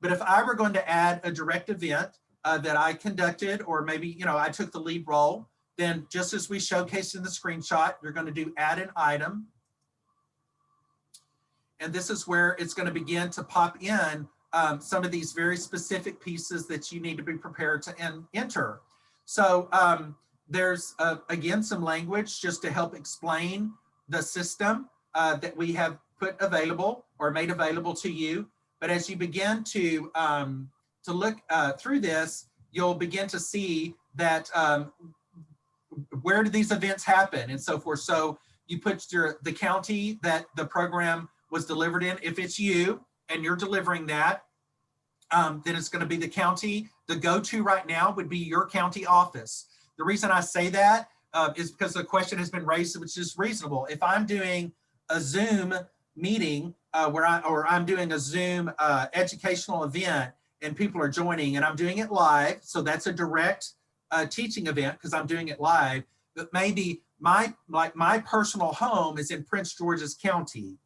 But if I were going to add a direct event that I conducted, or maybe, I took the lead role, then just as we showcased in the screenshot, you're going to do add an item. And this is where it's going to begin to pop in some of these very specific pieces that you need to be prepared to enter. So there's, again, some language just to help explain the system that we have put available or made available to you. But as you begin to look through this, you'll begin to see that where do these events happen and so forth. So you put the county that the program was delivered in. If it's you and you're delivering that, then it's going to be the county. The go-to right now would be your county office. The reason I say that is because the question has been raised, which is reasonable. If I'm doing a Zoom meeting or I'm doing a Zoom educational event and people are joining and I'm doing it live, so that's a direct teaching event because I'm doing it live, but maybe my personal home is in Prince George's County.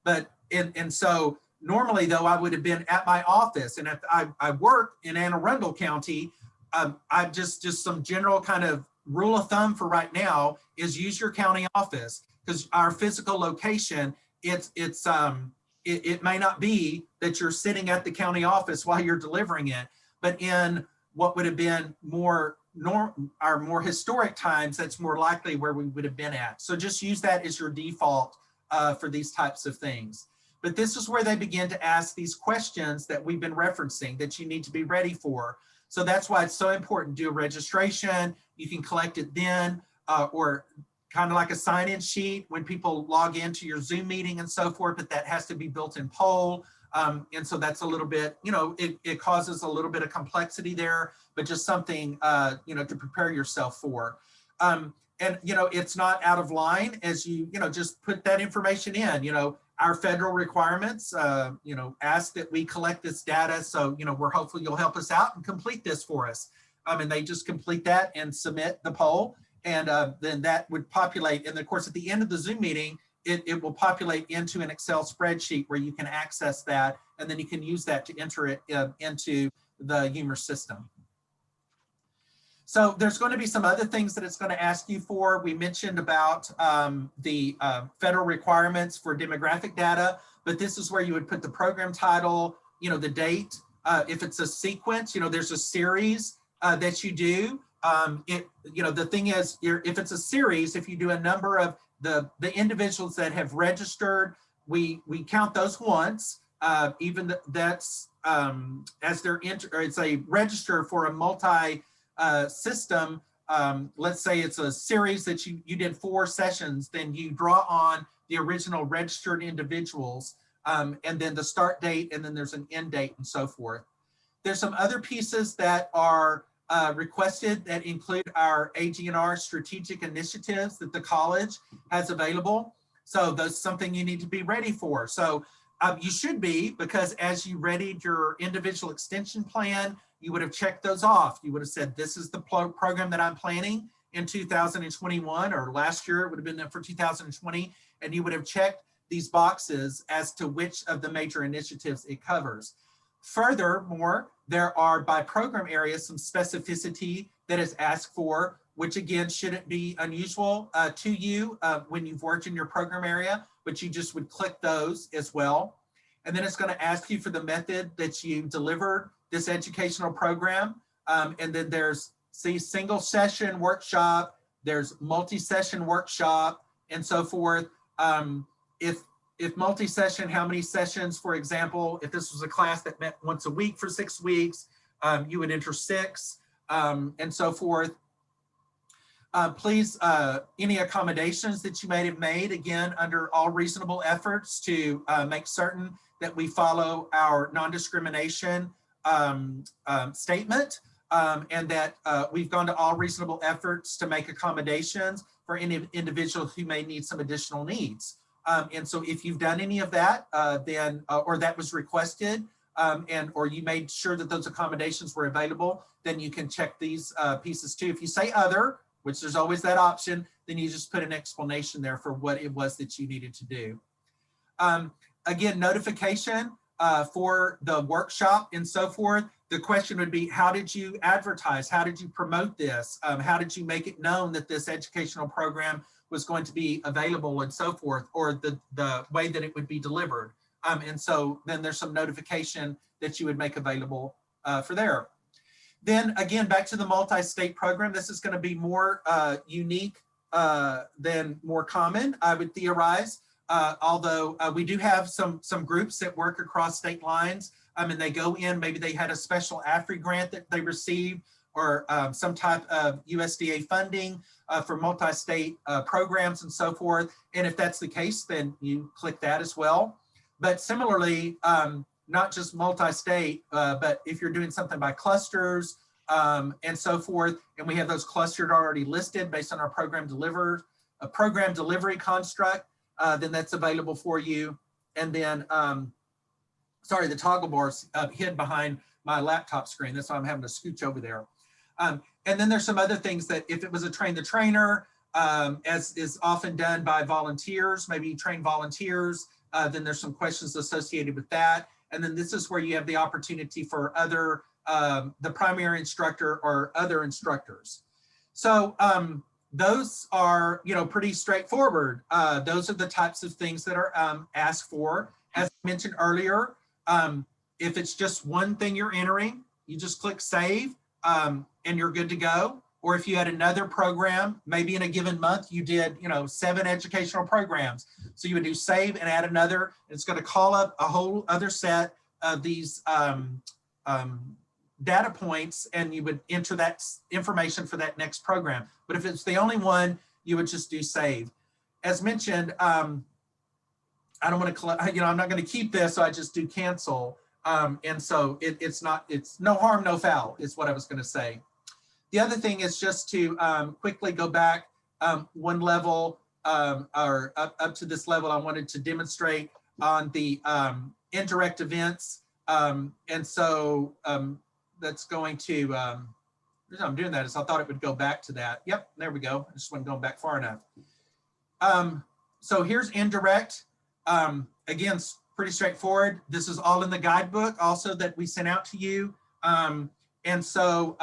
But and so normally though I would have been at my office, and if I work in Anne Arundel County, I've just some general kind of rule of thumb for right now is use your county office, because our physical location, it may not be that you're sitting at the county office while you're delivering it, but in what would have been our more historic times, that's more likely where we would have been at. So just use that as your default for these types of things. But this is where they begin to ask these questions that we've been referencing that you need to be ready for. So that's why it's so important to do a registration. You can collect it then, or kind of like a sign-in sheet when people log into your Zoom meeting and so forth, but that has to be built in poll. And so that's a little bit, it causes a little bit of complexity there, but just something, to prepare yourself for. And, it's not out of line as you just put that information in. Our federal requirements, ask that we collect this data. So, we're hopeful you'll help us out and complete this for us. And they just complete that and submit the poll. And then that would populate. And of course, at the end of the Zoom meeting, it will populate into an Excel spreadsheet where you can access that. And then you can use that to enter it into the UMERS system. So there's going to be some other things that it's going to ask you for. We mentioned about the federal requirements for demographic data, but this is where you would put the program title, the date. If it's a sequence, there's a series that you do. The thing is, if it's a series, if you do a number of the individuals that have registered, we count those once, even that's as they're it's a register for a multi system. Let's say it's a series that you did 4 sessions, then you draw on the original registered individuals, and then the start date, and then there's an end date and so forth. There's some other pieces that are requested that include our AG&R strategic initiatives that the college has available. So that's something you need to be ready for. So you should be, because as you readied your individual extension plan, you would have checked those off. You would have said, this is the program that I'm planning in 2021, or last year it would have been for 2020. And you would have checked these boxes as to which of the major initiatives it covers. Furthermore, there are by program area some specificity that is asked for, which again shouldn't be unusual to you when you've worked in your program area, but you just would click those as well. And then it's going to ask you for the method that you delivered this educational program. And then there's single session workshop, there's multi-session workshop, and so forth. If multi-session, how many sessions, for example, if this was a class that met once a week for 6 weeks, you would enter 6, and so forth. Please, any accommodations that you may have made, again, under all reasonable efforts to make certain that we follow our non-discrimination statement, and that we've gone to all reasonable efforts to make accommodations for any individual who may need some additional needs. And so if you've done any of that, then or that was requested, or you made sure that those accommodations were available, then you can check these pieces too. If you say other, which there's always that option, then you just put an explanation there for what it was that you needed to do. Again, notification for the workshop and so forth. The question would be, how did you advertise? How did you promote this? How did you make it known that this educational program was going to be available and so forth, or the way that it would be delivered? And so then there's some notification that you would make available for there. Then again, back to the multi-state program, this is going to be more unique than more common, I would theorize. Although we do have some groups that work across state lines, and they go in, maybe they had a special AFRI grant that they received, or some type of USDA funding for multi-state programs and so forth. And if that's the case, then you click that as well. But similarly, not just multi-state, but if you're doing something by clusters and so forth, and we have those clustered already listed based on our program delivery construct, then that's available for you. And then, sorry, the toggle bar's hid behind my laptop screen. That's why I'm having to scooch over there. And then there's some other things that if it was a train the trainer, as is often done by volunteers, maybe you train volunteers, then there's some questions associated with that. And then this is where you have the opportunity for other, the primary instructor or other instructors. So those are, pretty straightforward. Those are the types of things that are asked for. As I mentioned earlier, if it's just one thing you're entering, you just click save and you're good to go. Or if you had another program, maybe in a given month, you did, 7 educational programs. So you would do save and add another. It's going to call up a whole other set of these data points, and you would enter that information for that next program. But if it's the only one, you would just do save. As mentioned, I don't want to, I'm not going to keep this, so I just do cancel. And so it's no harm, no foul is what I was going to say. The other thing is just to quickly go back one level or up to this level. I wanted to demonstrate on the indirect events. And so that's going to, the reason I'm doing that is I thought it would go back to that. Yep, there we go. I just wasn't going back far enough. So here's indirect. Again, pretty straightforward. This is all in the guidebook also that we sent out to you. And so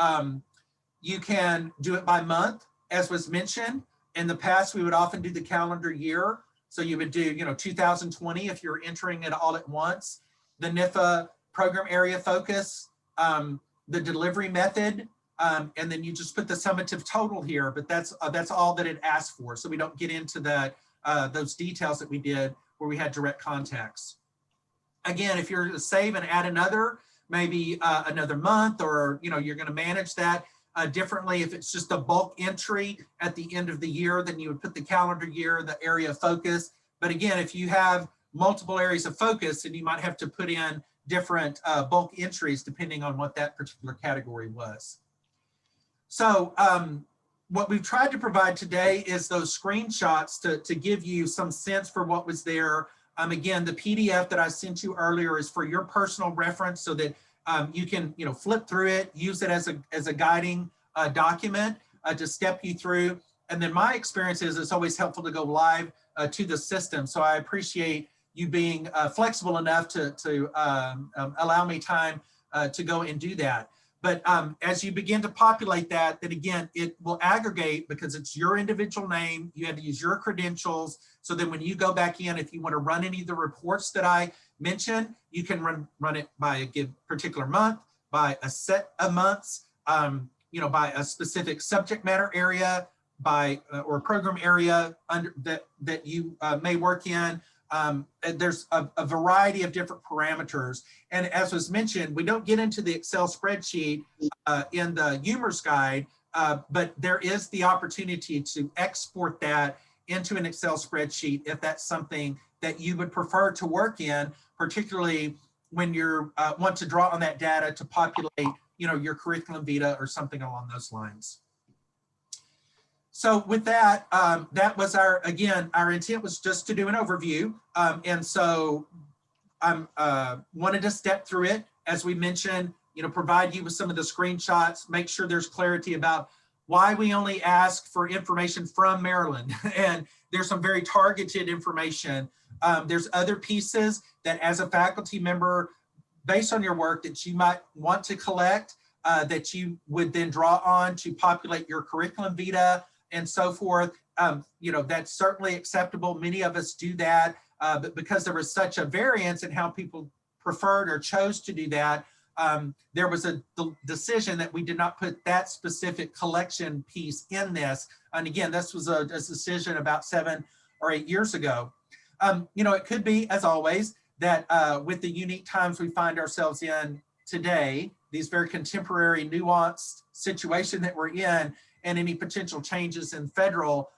you can do it by month, as was mentioned. In the past, we would often do the calendar year. So you would do, 2020 if you're entering it all at once. The NIFA program area focus, the delivery method, and then you just put the summative total here. But that's all that it asks for. So we don't get into that those details that we did where we had direct contacts. Again, if you're to save and add another, maybe another month, or you're going to manage that differently. If it's just a bulk entry at the end of the year, then you would put the calendar year, the area of focus. But again, if you have multiple areas of focus, then you might have to put in different bulk entries depending on what that particular category was. So what we've tried to provide today is those screenshots to give you some sense for what was there. Again, the PDF that I sent you earlier is for your personal reference so that you can flip through it, use it as a guiding document to step you through. And then my experience is it's always helpful to go live to the system. So I appreciate you being flexible enough to allow me time to go and do that. But as you begin to populate that, then again, it will aggregate because it's your individual name. You have to use your credentials. So then when you go back in, if you want to run any of the reports that I mentioned, you can run it by a particular month, by a set of months, by a specific subject matter area, by or program area that you may work in. There's a variety of different parameters. And as was mentioned, we don't get into the Excel spreadsheet in the UMERS guide, but there is the opportunity to export that into an Excel spreadsheet if that's something that you would prefer to work in, particularly when you want to draw on that data to populate, your curriculum vitae or something along those lines. So with that, that was our intent was just to do an overview. And so I wanted to step through it, as we mentioned, provide you with some of the screenshots, make sure there's clarity about why we only ask for information from Maryland. And there's some very targeted information. There's other pieces that as a faculty member, based on your work, that you might want to collect, that you would then draw on to populate your curriculum vitae and so forth. That's certainly acceptable. Many of us do that, but because there was such a variance in how people preferred or chose to do that, there was a decision that we did not put that specific collection piece in this. And again, this was a decision about 7 or 8 years ago. It could be, as always, that with the unique times we find ourselves in today, these very contemporary, nuanced situation that we're in, and any potential changes in federal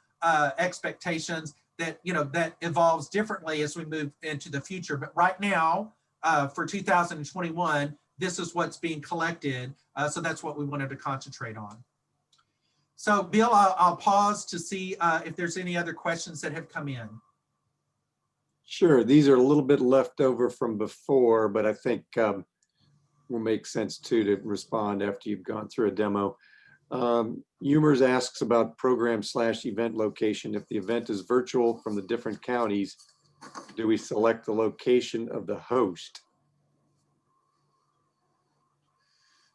expectations, that that evolves differently as we move into the future. But right now, for 2021, this is what's being collected. So that's what we wanted to concentrate on. So Bill, I'll pause to see if there's any other questions that have come in. Sure, these are a little bit left over from before, but I think will make sense too to respond after you've gone through a demo. UMERS asks about program/event location. If the event is virtual from the different counties, do we select the location of the host?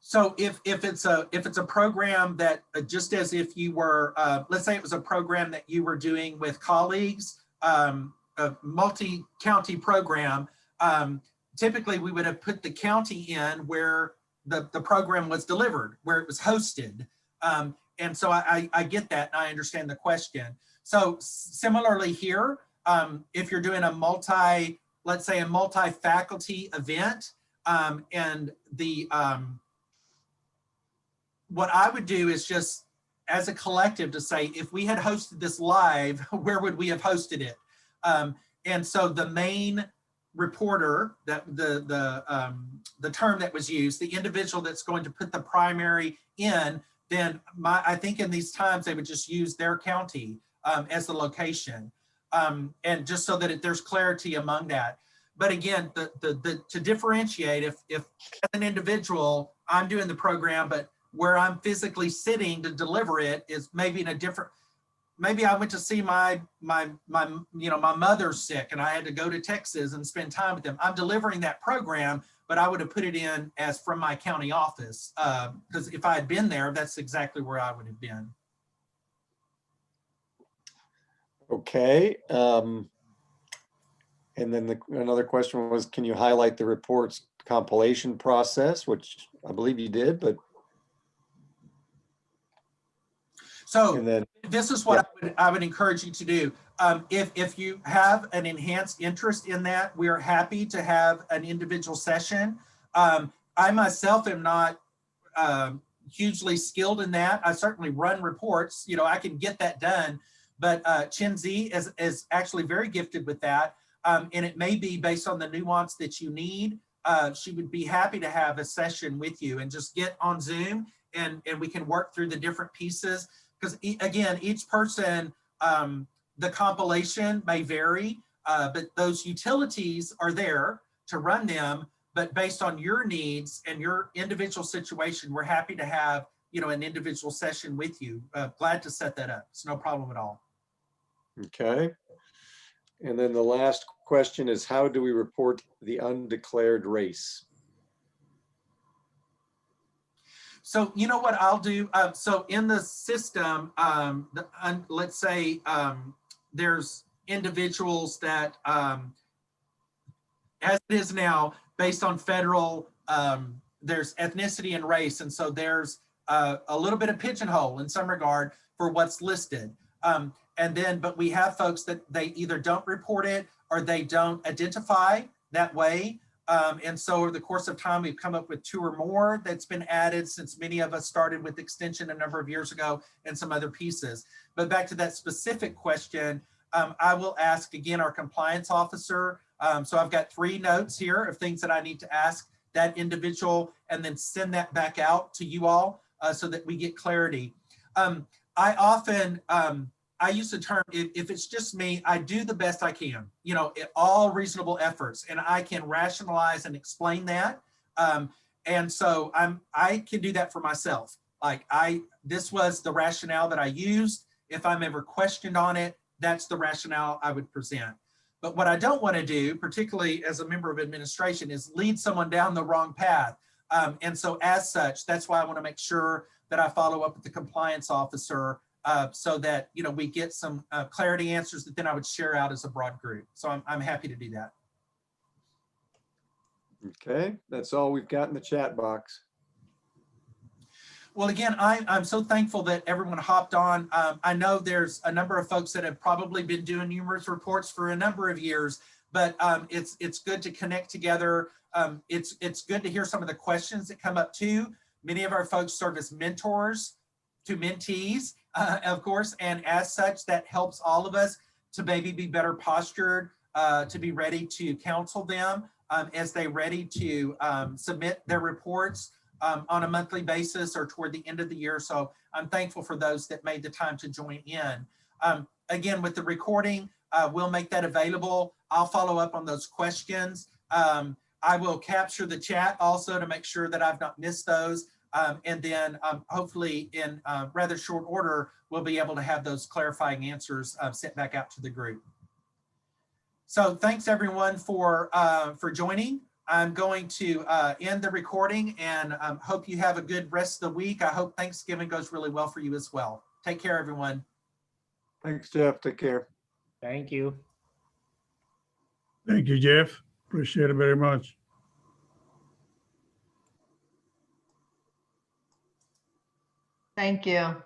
So if it's a program that just as if you were, let's say it was a program that you were doing with colleagues, a multi-county program, typically we would have put the county in where the program was delivered, where it was hosted. And so I get that, and I understand the question. So similarly here, if you're doing a let's say a multi-faculty event, and the, what I would do is just as a collective to say, if we had hosted this live, where would we have hosted it? And so the main reporter, that the term that was used, the individual that's going to put the primary in, then I think in these times they would just use their county as the location, and just so that there's clarity among that. But again, to differentiate, if as an individual I'm doing the program, but where I'm physically sitting to deliver it is maybe in a different. Maybe I went to see my mother's sick and I had to go to Texas and spend time with them. I'm delivering that program, but I would have put it in as from my county office, because if I had been there, that's exactly where I would have been. Okay. And then another question was, can you highlight the report's compilation process, which I believe you did, but. So this is what I would encourage you to do. If you have an enhanced interest in that, we are happy to have an individual session. I myself am not hugely skilled in that. I certainly run reports, I can get that done, but Chinzi is actually very gifted with that. And it may be based on the nuance that you need. She would be happy to have a session with you and just get on Zoom and we can work through the different pieces. Because again, each person, the compilation may vary, but those utilities are there to run them. But based on your needs and your individual situation, we're happy to have an individual session with you. Glad to set that up. It's no problem at all. Okay. And then the last question is, how do we report the undeclared race? So you know what I'll do? So in the system, let's say there's individuals that, as it is now, based on federal, there's ethnicity and race. And so there's a little bit of pigeonhole in some regard for what's listed. But we have folks that they either don't report it or they don't identify that way. And so over the course of time, we've come up with 2 or more that's been added since many of us started with extension a number of years ago and some other pieces. But back to that specific question, I will ask again our compliance officer. So I've got 3 notes here of things that I need to ask that individual and then send that back out to you all so that we get clarity. I often, I use the term, if it's just me, I do the best I can, you know, all reasonable efforts, and I can rationalize and explain that. And so I can do that for myself. Like this was the rationale that I used. If I'm ever questioned on it, that's the rationale I would present. But what I don't want to do, particularly as a member of administration, is lead someone down the wrong path. And so as such, that's why I want to make sure that I follow up with the compliance officer so that, you know, we get some clarity answers that then I would share out as a broad group. So I'm happy to do that. Okay, that's all we've got in the chat box. Well, again, I'm so thankful that everyone hopped on. I know there's a number of folks that have probably been doing UMERS reports for a number of years, but it's good to connect together. It's good to hear some of the questions that come up too. Many of our folks serve as mentors to mentees, of course, and as such, that helps all of us to maybe be better postured, to be ready to counsel them as they're ready to submit their reports on a monthly basis or toward the end of the year. So I'm thankful for those that made the time to join in. Again, with the recording, we'll make that available. I'll follow up on those questions. I will capture the chat also to make sure that I've not missed those. And then hopefully in rather short order, we'll be able to have those clarifying answers sent back out to the group. So thanks everyone for joining. I'm going to end the recording and hope you have a good rest of the week. I hope Thanksgiving goes really well for you as well. Take care, everyone. Thanks, Jeff. Take care. Thank you. Thank you, Jeff. Appreciate it very much. Thank you.